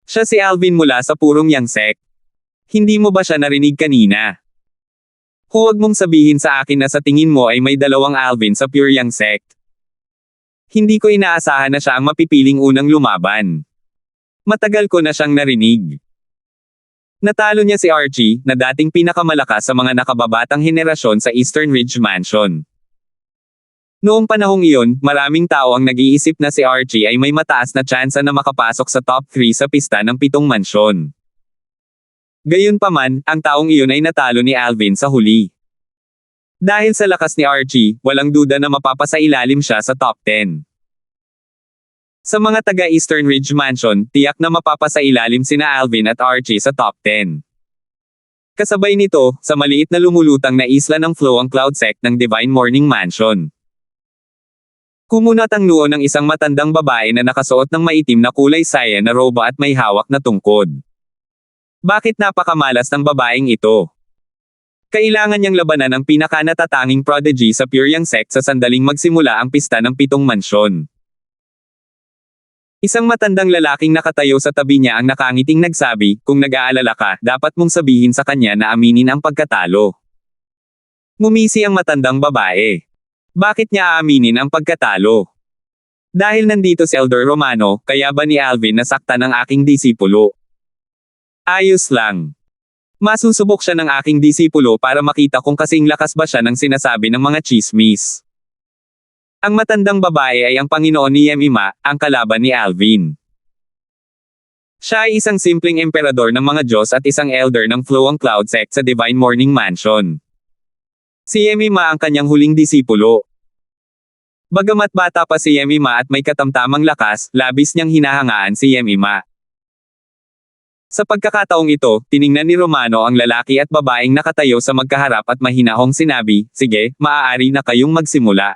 Siya si Alvin mula sa Puryang Sect. Hindi mo ba siya narinig kanina? Huwag mong sabihin sa akin na sa tingin mo ay may 2 Alvin sa Puryang Sect. Hindi ko inaasahan na siya ang mapipiling unang lumaban. Matagal ko na siyang narinig. Natalo niya si Archie, na dating pinakamalakas sa mga nakababatang henerasyon sa Eastern Ridge Mansion. Noong panahong iyon, maraming tao ang nag-iisip na si Archie ay may mataas na tsansa na makapasok sa top 3 sa pista ng 7 mansyon. Gayunpaman, ang taong iyon ay natalo ni Alvin sa huli. Dahil sa lakas ni Archie, walang duda na mapapasailalim siya sa top 10. Sa mga taga-Eastern Ridge Mansion, tiyak na mapapasailalim sina Alvin at Archie sa top 10. Kasabay nito, sa maliit na lumulutang na isla ng Flow ang Cloud Sect ng Divine Morning Mansion. Kumunat ang noo ng isang matandang babae na nakasuot ng maitim na kulay cyan na roba at may hawak na tungkod. Bakit napakamalas ng babaeng ito? Kailangan niyang labanan ang pinaka-natatanging prodigy sa Puryang Sect sa sandaling magsimula ang pista ng 7 mansyon. Isang matandang lalaking nakatayo sa tabi niya ang nakangiting nagsabi, "Kung nag-aalala ka, dapat mong sabihin sa kanya na aminin ang pagkatalo." Ngumisi ang matandang babae. Bakit niya aaminin ang pagkatalo? Dahil nandito si Elder Romano, kaya ba ni Alvin nasaktan ang aking disipulo? Ayos lang. Masusubok siya ng aking disipulo para makita kung kasing lakas ba siya ng sinasabi ng mga chismis. Ang matandang babae ay ang Panginoon ni Yemima, ang kalaban ni Alvin. Siya ay isang simpleng emperador ng mga Diyos at isang elder ng Flowang Cloud sect sa Divine Morning Mansion. Si Yemima ang kanyang huling disipulo. Bagamat bata pa si Yemima at may katamtamang lakas, labis niyang hinahangaan si Yemima. Sa pagkakataong ito, tiningnan ni Romano ang lalaki at babaeng nakatayo sa magkaharap at mahinahong sinabi, "Sige, maaari na kayong magsimula."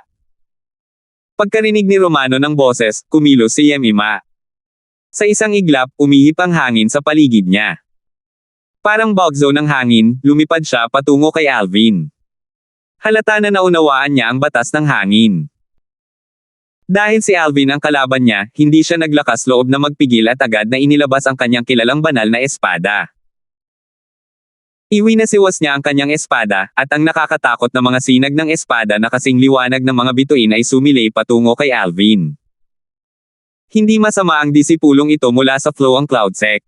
Pagkarinig ni Romano ng boses, kumilos si Yemima. Sa isang iglap, umihip ang hangin sa paligid niya. Parang bugzo ng hangin, lumipad siya patungo kay Alvin. Halata na naunawaan niya ang batas ng hangin. Dahil si Alvin ang kalaban niya, hindi siya naglakas loob na magpigil at agad na inilabas ang kanyang kilalang banal na espada. Iwinasiwas niya ang kanyang espada, at ang nakakatakot na mga sinag ng espada na kasing liwanag ng mga bituin ay sumilay patungo kay Alvin. Hindi masama ang disipulong ito mula sa Flowang Cloud sect.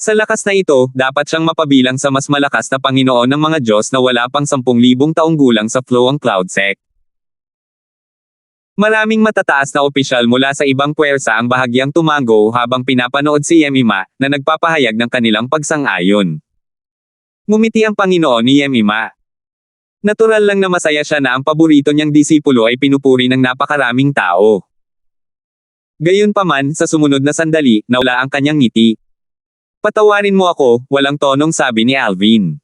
Sa lakas na ito, dapat siyang mapabilang sa mas malakas na Panginoon ng mga Diyos na wala pang 10,000 taong gulang sa Flowang Cloud sect. Maraming matataas na opisyal mula sa ibang puwersa ang bahagyang tumango habang pinapanood si Yemima, na nagpapahayag ng kanilang pagsang-ayon. Ngumiti ang Panginoon ni Yemima. Natural lang na masaya siya na ang paborito niyang disipulo ay pinupuri ng napakaraming tao. Gayunpaman, sa sumunod na sandali, nawala ang kanyang ngiti. "Patawarin mo ako," walang tonong sabi ni Alvin.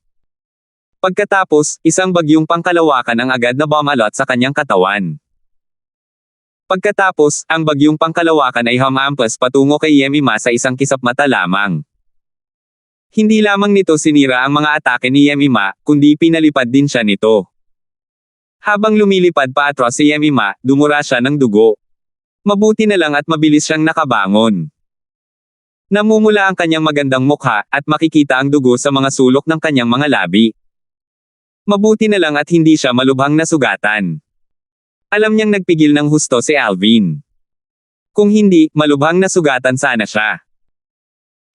Pagkatapos, isang bagyong pangkalawakan ang agad na bumalot sa kanyang katawan. Pagkatapos, ang bagyong pangkalawakan ay humampas patungo kay Yemima sa isang kisap-mata lamang. Hindi lamang nito sinira ang mga atake ni Yemima, kundi pinalipad din siya nito. Habang lumilipad pa atras si Yemima, dumura siya ng dugo. Mabuti na lang at mabilis siyang nakabangon. Namumula ang kanyang magandang mukha, at makikita ang dugo sa mga sulok ng kanyang mga labi. Mabuti na lang at hindi siya malubhang nasugatan. Alam niyang nagpigil ng husto si Alvin. Kung hindi, malubhang nasugatan sana siya.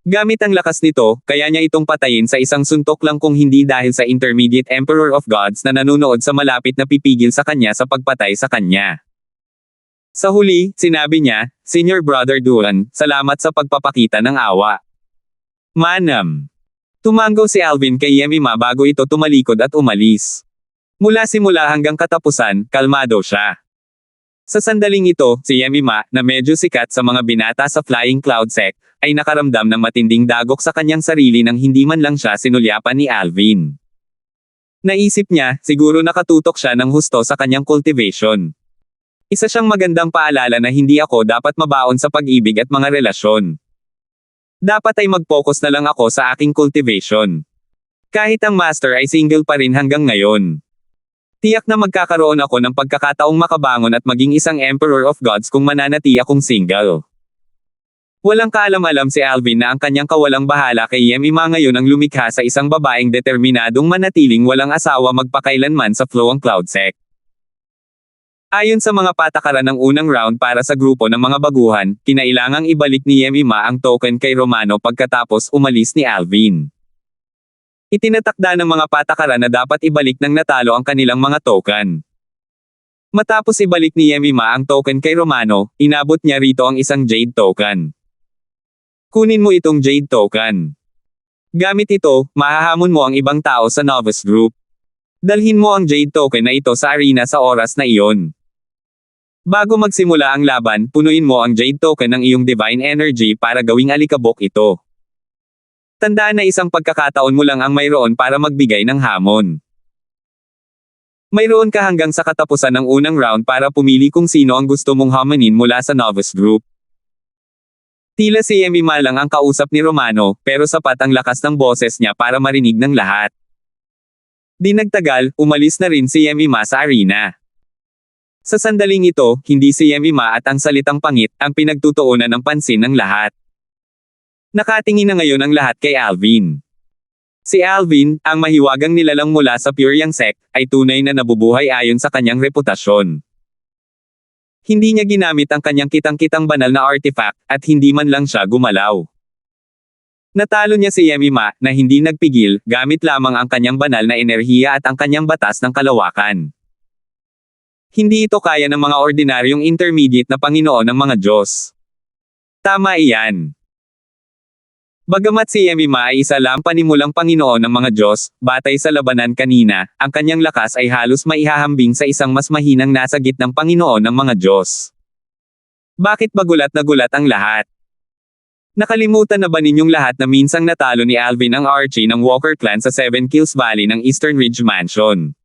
Gamit ang lakas nito, kaya niya itong patayin sa isang suntok lang kung hindi dahil sa Intermediate Emperor of Gods na nanunood sa malapit na pipigil sa kanya sa pagpatay sa kanya. Sa huli, sinabi niya, "Senior Brother Duan, salamat sa pagpapakita ng awa." Manam. Tumango si Alvin kay Yemima bago ito tumalikod at umalis. Mula simula hanggang katapusan, kalmado siya. Sa sandaling ito, si Yemima, na medyo sikat sa mga binata sa Flying Cloud sect, ay nakaramdam ng matinding dagok sa kanyang sarili nang hindi man lang siya sinulyapan ni Alvin. Naisip niya, siguro nakatutok siya ng husto sa kanyang cultivation. Isa siyang magandang paalala na hindi ako dapat mabaon sa pag-ibig at mga relasyon. Dapat ay mag-focus na lang ako sa aking cultivation. Kahit ang master ay single pa rin hanggang ngayon. Tiyak na magkakaroon ako ng pagkakataong makabangon at maging isang Emperor of Gods kung mananati akong single. Walang kaalam-alam si Alvin na ang kanyang kawalang bahala kay Yemima ngayon ang lumikha sa isang babaeng determinadong manatiling walang asawa magpakailanman sa Flowang Cloud sect. Ayon sa mga patakaran ng unang round para sa grupo ng mga baguhan, kinailangang ibalik ni Yemima ang token kay Romano pagkatapos umalis ni Alvin. Itinatakda ng mga patakaran na dapat ibalik ng natalo ang kanilang mga token. Matapos ibalik ni Yemima ang token kay Romano, inabot niya rito ang isang Jade token. Kunin mo itong Jade token. Gamit ito, mahahamon mo ang ibang tao sa novice group. Dalhin mo ang Jade token na ito sa arena sa oras na iyon. Bago magsimula ang laban, punuin mo ang Jade token ng iyong divine energy para gawing alikabok ito. Tandaan na isang pagkakataon mo lang ang mayroon para magbigay ng hamon. Mayroon ka hanggang sa katapusan ng unang round para pumili kung sino ang gusto mong hamonin mula sa novice group. Tila si Yemima lang ang kausap ni Romano, pero sapat ang lakas ng boses niya para marinig ng lahat. Di nagtagal, umalis na rin si Yemima sa arena. Sa sandaling ito, hindi si Yemima at ang salitang pangit ang pinagtutuunan ng pansin ng lahat. Nakatingin na ngayon ang lahat kay Alvin. Si Alvin, ang mahiwagang nilalang mula sa Pure Yang sect, ay tunay na nabubuhay ayon sa kanyang reputasyon. Hindi niya ginamit ang kanyang kitang-kitang banal na artifact, at hindi man lang siya gumalaw. Natalo niya si Yemima, na hindi nagpigil, gamit lamang ang kanyang banal na enerhiya at ang kanyang batas ng kalawakan. Hindi ito kaya ng mga ordinaryong intermediate na Panginoon ng mga Diyos. Tama iyan. Bagamat si Yemima ay isa lang panimulang Panginoon ng mga Diyos, batay sa labanan kanina, ang kanyang lakas ay halos maihahambing sa isang mas mahinang nasa gitnang Panginoon ng mga Diyos. Bakit ba gulat na gulat ang lahat? Nakalimutan na ba ninyong lahat na minsang natalo ni Alvin ang Archie ng Walker clan sa Seven Kills Valley ng Eastern Ridge Mansion?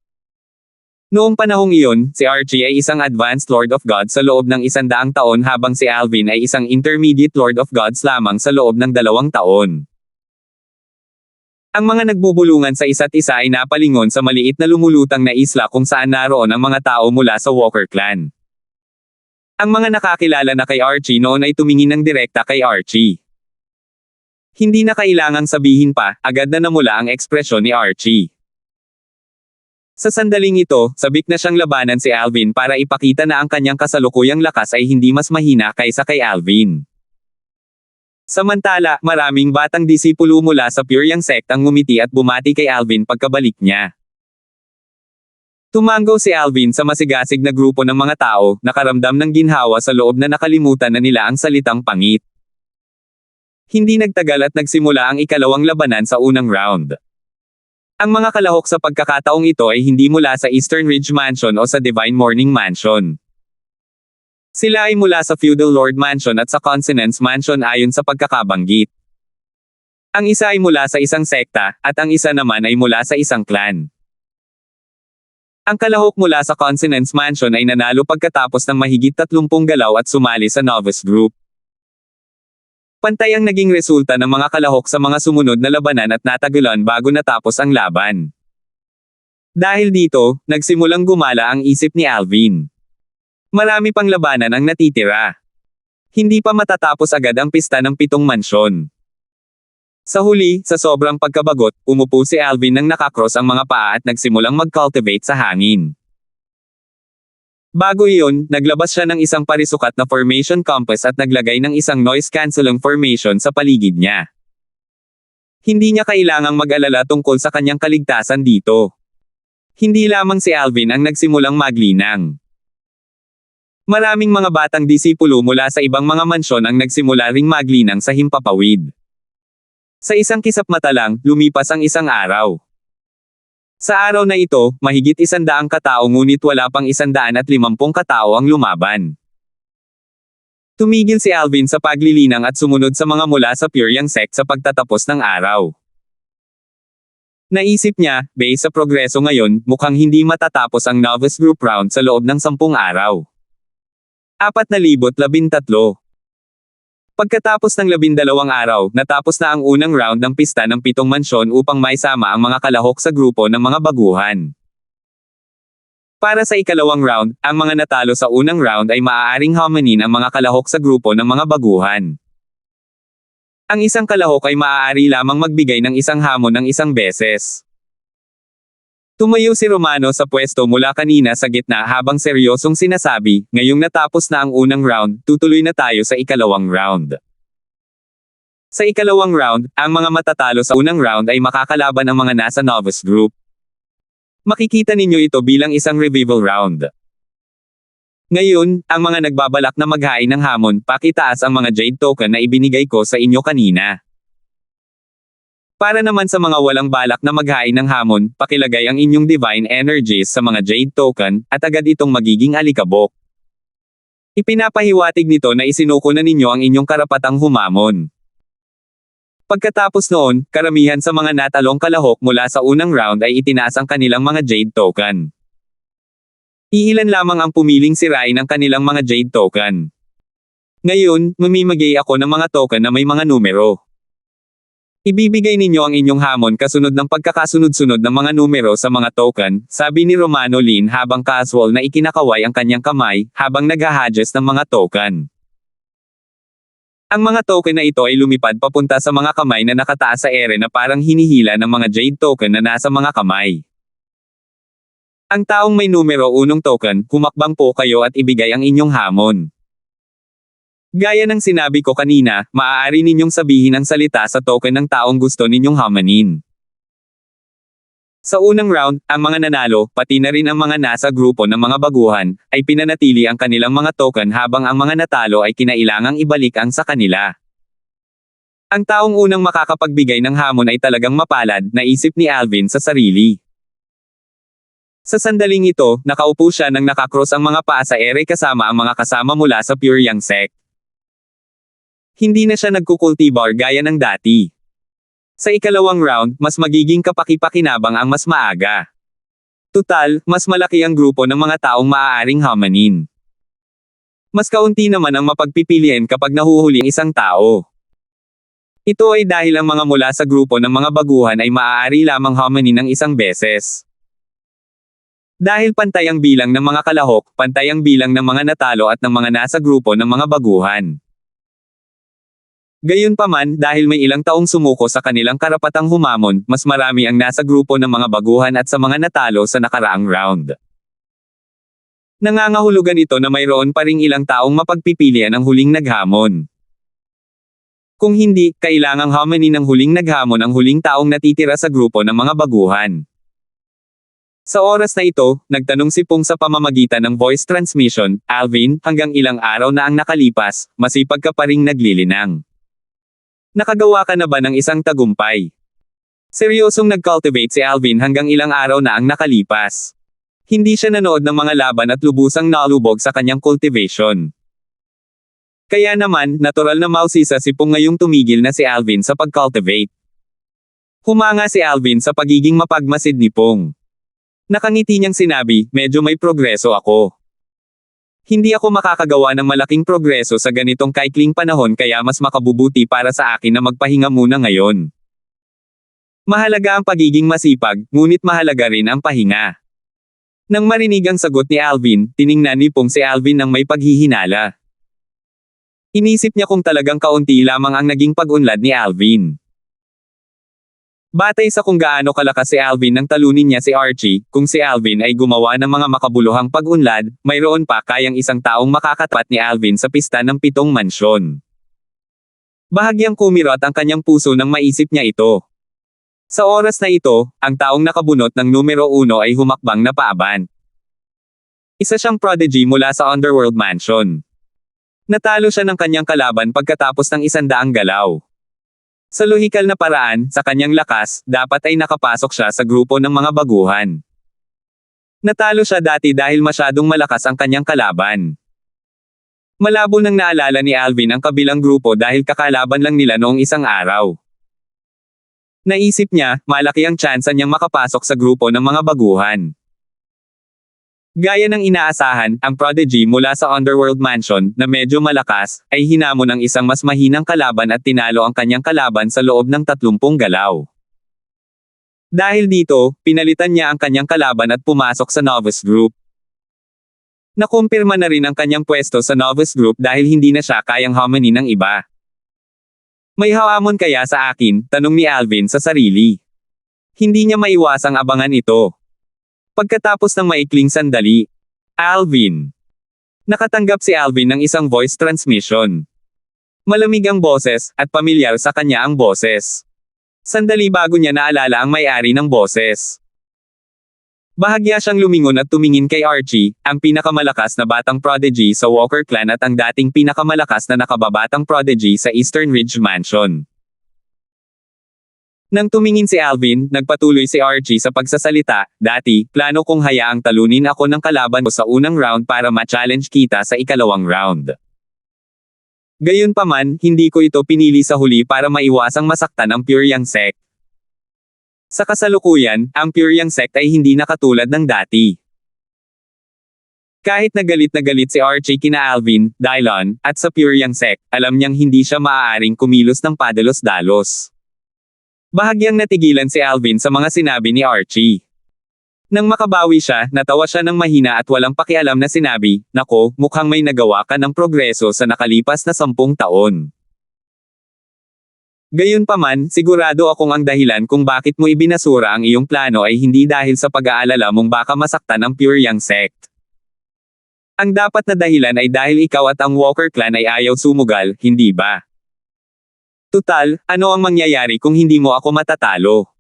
Noong panahong iyon, si Archie ay isang advanced Lord of God sa loob ng 100 taon habang si Alvin ay isang intermediate Lord of Gods lamang sa loob ng 2 taon. Ang mga nagbubulungan sa isa't isa ay napalingon sa maliit na lumulutang na isla kung saan naroon ang mga tao mula sa Walker clan. Ang mga nakakilala na kay Archie noon ay tumingin ng direkta kay Archie. Hindi na kailangang sabihin pa, agad na namula ang ekspresyon ni Archie. Sa sandaling ito, sabik na siyang labanan si Alvin para ipakita na ang kanyang kasalukuyang lakas ay hindi mas mahina kaysa kay Alvin. Samantala, maraming batang disipulo mula sa Pure Yang sect ang ngumiti at bumati kay Alvin pagkabalik niya. Tumango si Alvin sa masigasig na grupo ng mga tao, nakaramdam ng ginhawa sa loob na nakalimutan na nila ang salitang pangit. Hindi nagtagal at nagsimula ang ikalawang labanan sa unang round. Ang mga kalahok sa pagkakataong ito ay hindi mula sa Eastern Ridge Mansion o sa Divine Morning Mansion. Sila ay mula sa Feudal Lord Mansion at sa Consonance Mansion ayon sa pagkakabanggit. Ang isa ay mula sa isang sekta, at ang isa naman ay mula sa isang clan. Ang kalahok mula sa Consonance Mansion ay nanalo pagkatapos ng mahigit 30 galaw at sumali sa novice group. Pantay ang naging resulta ng mga kalahok sa mga sumunod na labanan at natagalan bago natapos ang laban. Dahil dito, nagsimulang gumala ang isip ni Alvin. Marami pang labanan ang natitira. Hindi pa matatapos agad ang pista ng 7 mansyon. Sa huli, sa sobrang pagkabagot, umupo si Alvin nang nakakross ang mga paa at nagsimulang mag-cultivate sa hangin. Bago iyon, naglabas siya ng isang parisukat na formation compass at naglagay ng isang noise-canceling formation sa paligid niya. Hindi niya kailangang mag-alala tungkol sa kanyang kaligtasan dito. Hindi lamang si Alvin ang nagsimulang maglinang. Maraming mga batang disipulo mula sa ibang mga mansyon ang nagsimula ring maglinang sa himpapawid. Sa isang kisap mata lang, lumipas ang isang araw. Sa araw na ito, mahigit 100 katao ngunit wala pang 150 katao ang lumaban. Tumigil si Alvin sa paglilinang at sumunod sa mga mula sa Pure Yang sect sa pagtatapos ng araw. Naisip niya, base sa progreso ngayon, mukhang hindi matatapos ang novice group round sa loob ng 10 araw. 4,013. Pagkatapos ng 12 araw, natapos na ang unang round ng pista ng 7 mansyon upang maisama ang mga kalahok sa grupo ng mga baguhan. Para sa ikalawang round, ang mga natalo sa unang round ay maaaring hamanin ang mga kalahok sa grupo ng mga baguhan. Ang isang kalahok ay maaari lamang magbigay ng isang hamon ng isang beses. Tumayo si Romano sa pwesto mula kanina sa gitna habang seryosong sinasabi, ngayong natapos na ang unang round, tutuloy na tayo sa ikalawang round. Sa ikalawang round, ang mga matatalo sa unang round ay makakalaban ang mga nasa novice group. Makikita ninyo ito bilang isang revival round. Ngayon, ang mga nagbabalak na maghain ng hamon, pakitaas ang mga Jade token na ibinigay ko sa inyo kanina. Para naman sa mga walang balak na maghain ng hamon, pakilagay ang inyong divine energies sa mga Jade token, at agad itong magiging alikabok. Ipinapahiwatig nito na isinuko na ninyo ang inyong karapatang humamon. Pagkatapos noon, karamihan sa mga natalong kalahok mula sa unang round ay itinaas ang kanilang mga Jade token. Iilan lamang ang pumiling sirain ang kanilang mga Jade token. Ngayon, mamimigay ako ng mga token na may mga numero. Ibibigay ninyo ang inyong hamon kasunod ng pagkakasunod-sunod ng mga numero sa mga token, sabi ni Romano Lin habang casual na ikinakaway ang kanyang kamay, habang nagha-hadges ng mga token. Ang mga token na ito ay lumipad papunta sa mga kamay na nakataas sa ere na parang hinihila ng mga Jade token na nasa mga kamay. Ang taong may numero 1 token, humakbang po kayo at ibigay ang inyong hamon. Gaya ng sinabi ko kanina, maaari ninyong sabihin ang salita sa token ng taong gusto ninyong hamanin. Sa unang round, ang mga nanalo, pati na rin ang mga nasa grupo ng mga baguhan, ay pinanatili ang kanilang mga token habang ang mga natalo ay kinailangang ibalik ang sa kanila. Ang taong unang makakapagbigay ng hamon ay talagang mapalad, naisip ni Alvin sa sarili. Sa sandaling ito, nakaupo siya nang nakakross ang mga paa sa ere kasama ang mga kasama mula sa Pure Yang Sect. Hindi na siya nagkukultibar gaya ng dati. Sa ikalawang round, mas magiging kapaki-pakinabang ang mas maaga. Tutal, mas malaki ang grupo ng mga taong maaaring hamanin. Mas kaunti naman ang mapagpipilian kapag nahuhuli ang isang tao. Ito ay dahil ang mga mula sa grupo ng mga baguhan ay maaari lamang hamanin ng isang beses. Dahil pantay ang bilang ng mga kalahok, pantay ang bilang ng mga natalo at ng mga nasa grupo ng mga baguhan. Gayunpaman, dahil may ilang taong sumuko sa kanilang karapatang humamon, mas marami ang nasa grupo ng mga baguhan at sa mga natalo sa nakaraang round. Nangangahulugan ito na mayroon pa ring ilang taong mapagpipilian ang huling naghamon. Kung hindi, kailangang hamanin ng huling naghamon ang huling taong natitira sa grupo ng mga baguhan. Sa oras na ito, nagtanong si Pong sa pamamagitan ng voice transmission, Alvin, hanggang ilang araw na ang nakalipas, masipag ka pa ring naglilinang. Nakagawa ka na ba ng isang tagumpay? Seryosong nag-cultivate si Alvin hanggang ilang araw na ang nakalipas. Hindi siya nanood ng mga laban at lubusang nalubog sa kanyang cultivation. Kaya naman, natural na mausisa si Pong ngayong tumigil na si Alvin sa pag-cultivate. Humanga si Alvin sa pagiging mapagmasid ni Pong. Nakangiti niyang sinabi, medyo may progreso ako. Hindi ako makakagawa ng malaking progreso sa ganitong kaikling panahon kaya mas makabubuti para sa akin na magpahinga muna ngayon. Mahalaga ang pagiging masipag, ngunit mahalaga rin ang pahinga. Nang marinig ang sagot ni Alvin, tiningnan ni Pong si Alvin ng may paghihinala. Inisip niya kung talagang kaunti lamang ang naging pag-unlad ni Alvin. Batay sa kung gaano kalakas si Alvin nang talunin niya si Archie, kung si Alvin ay gumawa ng mga makabuluhang pag-unlad, mayroon pa kayang isang taong makakatapat ni Alvin sa pista ng 7 mansyon. Bahagyang kumirot ang kanyang puso nang maisip niya ito. Sa oras na ito, ang taong nakabunot ng numero 1 ay humakbang na paaban. Isa siyang prodigy mula sa Underworld Mansion. Natalo siya ng kanyang kalaban pagkatapos ng 100 galaw. Sa lohikal na paraan, sa kanyang lakas, dapat ay nakapasok siya sa grupo ng mga baguhan. Natalo siya dati dahil masyadong malakas ang kanyang kalaban. Malabo nang naalala ni Alvin ang kabilang grupo dahil kakalaban lang nila noong isang araw. Naisip niya, malaki ang tsansa niyang makapasok sa grupo ng mga baguhan. Gaya ng inaasahan, ang prodigy mula sa Underworld Mansion, na medyo malakas, ay hinamon ng isang mas mahinang kalaban at tinalo ang kanyang kalaban sa loob ng 30 galaw. Dahil dito, pinalitan niya ang kanyang kalaban at pumasok sa novice group. Nakumpirma na rin ang kanyang pwesto sa novice group dahil hindi na siya kayang hamanin ng iba. May hamon kaya sa akin, tanong ni Alvin sa sarili. Hindi niya maiwasang abangan ito. Pagkatapos ng maikling sandali, Alvin. Nakatanggap si Alvin ng isang voice transmission. Malamig ang boses, at pamilyar sa kanya ang boses. Sandali bago niya naalala ang may-ari ng boses. Bahagya siyang lumingon at tumingin kay Archie, ang pinakamalakas na batang prodigy sa Walker Clan at ang dating pinakamalakas na nakababatang prodigy sa Eastern Ridge Mansion. Nang tumingin si Alvin, nagpatuloy si Archie sa pagsasalita, dati, plano kong hayaang talunin ako ng kalaban ko sa unang round para ma-challenge kita sa ikalawang round. Gayunpaman, hindi ko ito pinili sa huli para maiwasang masaktan ang Pure Yang Sect. Sa kasalukuyan, ang Pure Yang Sect ay hindi na katulad ng dati. Kahit na galit si Archie kina Alvin, Dylon, at sa Pure Yang Sect, alam niyang hindi siya maaaring kumilos ng padalos-dalos. Bahagyang natigilan si Alvin sa mga sinabi ni Archie. Nang makabawi siya, natawa siya ng mahina at walang pakialam na sinabi, "Nako, mukhang may nagawa ka ng progreso sa nakalipas na 10 taon." Gayunpaman, sigurado akong ang dahilan kung bakit mo ibinasura ang iyong plano ay hindi dahil sa pag-aalala mong baka masaktan ang Pure Yang sect. Ang dapat na dahilan ay dahil ikaw at ang Walker clan ay ayaw sumugal, hindi ba? Tutal, ano ang mangyayari kung hindi mo ako matatalo?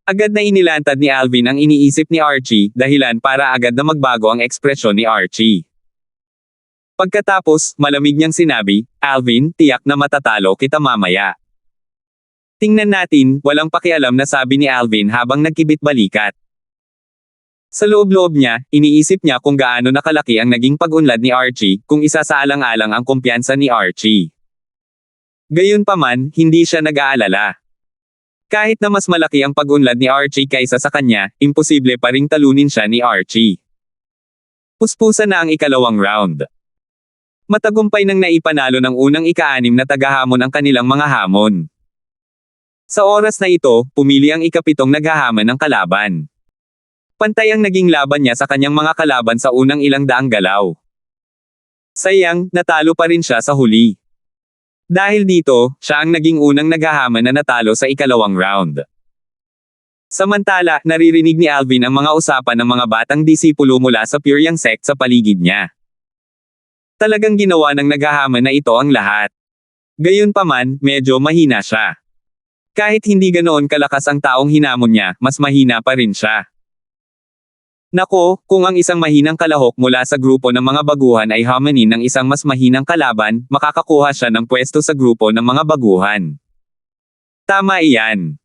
Agad na inilantad ni Alvin ang iniisip ni Archie, dahilan para agad na magbago ang ekspresyon ni Archie. Pagkatapos, malamig niyang sinabi, Alvin, tiyak na matatalo kita mamaya. Tingnan natin, walang pakialam na sabi ni Alvin habang nagkibit-balikat. Sa loob-loob niya, iniisip niya kung gaano nakalaki ang naging pag-unlad ni Archie, kung isasaalang-alang ang kumpiyansa ni Archie. Gayunpaman, hindi siya nag-aalala. Kahit na mas malaki ang pag-unlad ni Archie kaysa sa kanya, imposible pa ring talunin siya ni Archie. Puspusan na ang ikalawang round. Matagumpay nang naipanalo ng unang ika-6 na tagahamon ang kanilang mga hamon. Sa oras na ito, pumili ang ika-7 naghahamon ng kalaban. Pantay ang naging laban niya sa kanyang mga kalaban sa unang ilang daang galaw. Sayang, natalo pa rin siya sa huli. Dahil dito, siya ang naging unang naghahamon na natalo sa ikalawang round. Samantala, naririnig ni Alvin ang mga usapan ng mga batang disipulo mula sa Pure Yang sect sa paligid niya. Talagang ginawa ng naghahamon na ito ang lahat. Gayunpaman, medyo mahina siya. Kahit hindi ganoon kalakas ang taong hinamon niya, mas mahina pa rin siya. Nako, kung ang isang mahinang kalahok mula sa grupo ng mga baguhan ay hamonin ng isang mas mahinang kalaban, makakakuha siya ng pwesto sa grupo ng mga baguhan. Tama iyan.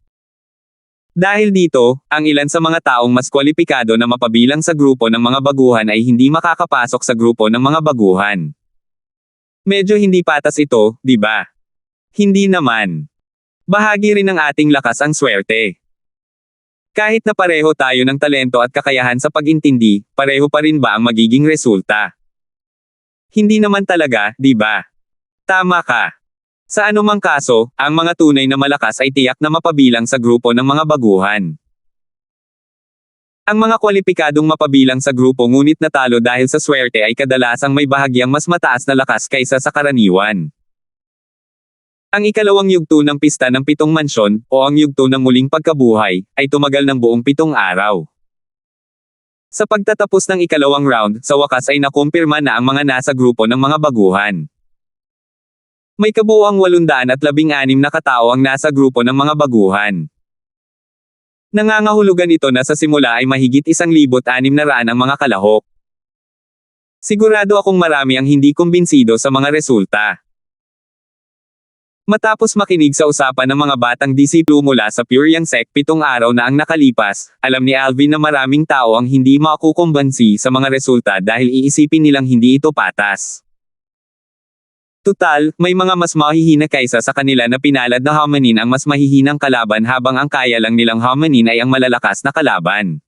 Dahil dito, ang ilan sa mga taong mas kwalipikado na mapabilang sa grupo ng mga baguhan ay hindi makakapasok sa grupo ng mga baguhan. Medyo hindi patas ito, di ba? Hindi naman. Bahagi rin ng ating lakas ang swerte. Kahit na pareho tayo ng talento at kakayahan sa pag-intindi, pareho pa rin ba ang magiging resulta? Hindi naman talaga, di ba? Tama ka. Sa anumang kaso, ang mga tunay na malakas ay tiyak na mapabilang sa grupo ng mga baguhan. Ang mga kwalipikadong mapabilang sa grupo ngunit natalo dahil sa swerte ay kadalasang may bahagyang mas mataas na lakas kaysa sa karaniwan. Ang ikalawang yugto ng pista ng 7 mansyon, o ang yugto ng muling pagkabuhay, ay tumagal ng buong 7 araw. Sa pagtatapos ng ikalawang round, sa wakas ay nakumpirma na ang mga nasa grupo ng mga baguhan. May kabuuang 816 na katao ang nasa grupo ng mga baguhan. Nangangahulugan ito na sa simula ay mahigit 1,600 ang mga kalahok. Sigurado akong marami ang hindi kumbinsido sa mga resulta. Matapos makinig sa usapan ng mga batang disipulo mula sa Pure Yang sect 7 araw na ang nakalipas, alam ni Alvin na maraming tao ang hindi makukumbansi sa mga resulta dahil iisipin nilang hindi ito patas. Tutal, may mga mas mahihina kaysa sa kanila na pinalad na hamonin ang mas mahihinang kalaban habang ang kaya lang nilang hamonin ay ang malalakas na kalaban.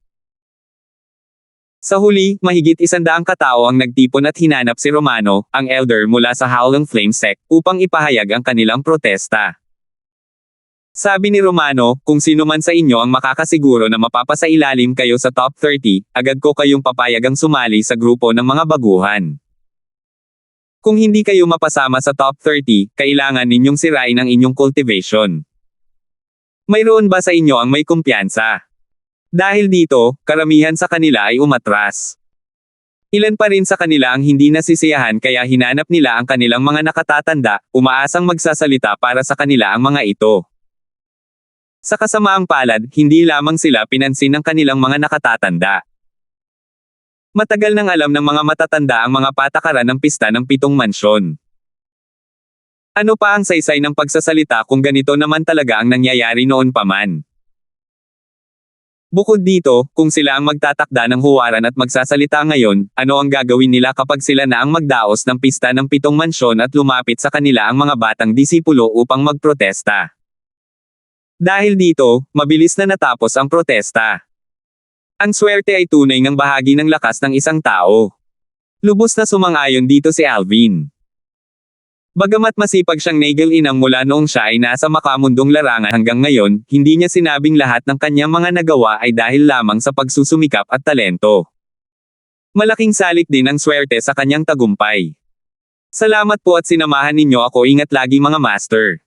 Sa huli, mahigit 100 katao ang nagtipon at hinanap si Romano, ang elder mula sa Howling Flame sect, upang ipahayag ang kanilang protesta. Sabi ni Romano, kung sino man sa inyo ang makakasiguro na mapapasailalim kayo sa top 30, agad ko kayong papayagang sumali sa grupo ng mga baguhan. Kung hindi kayo mapasama sa top 30, kailangan ninyong sirain ang inyong cultivation. Mayroon ba sa inyo ang may kumpiyansa? Dahil dito, karamihan sa kanila ay umatras. Ilan pa rin sa kanila ang hindi nasisiyahan kaya hinanap nila ang kanilang mga nakatatanda, umaasang magsasalita para sa kanila ang mga ito. Sa kasamaang palad, hindi lamang sila pinansin ng kanilang mga nakatatanda. Matagal nang alam ng mga matatanda ang mga patakaran ng pista ng 7 mansyon. Ano pa ang saysay ng pagsasalita kung ganito naman talaga ang nangyayari noon pa man? Bukod dito, kung sila ang magtatakda ng huwaran at magsasalita ngayon, ano ang gagawin nila kapag sila na ang magdaos ng pista ng 7 mansyon at lumapit sa kanila ang mga batang disipulo upang magprotesta? Dahil dito, mabilis na natapos ang protesta. Ang swerte ay tunay ngang bahagi ng lakas ng isang tao. Lubos na sumang-ayon dito si Alvin. Bagamat masipag siyang nagil-inang mula noong siya ay nasa makamundong larangan hanggang ngayon, hindi niya sinabing lahat ng kanyang mga nagawa ay dahil lamang sa pagsusumikap at talento. Malaking salik din ang swerte sa kanyang tagumpay. Salamat po at sinamahan ninyo ako, ingat lagi mga master.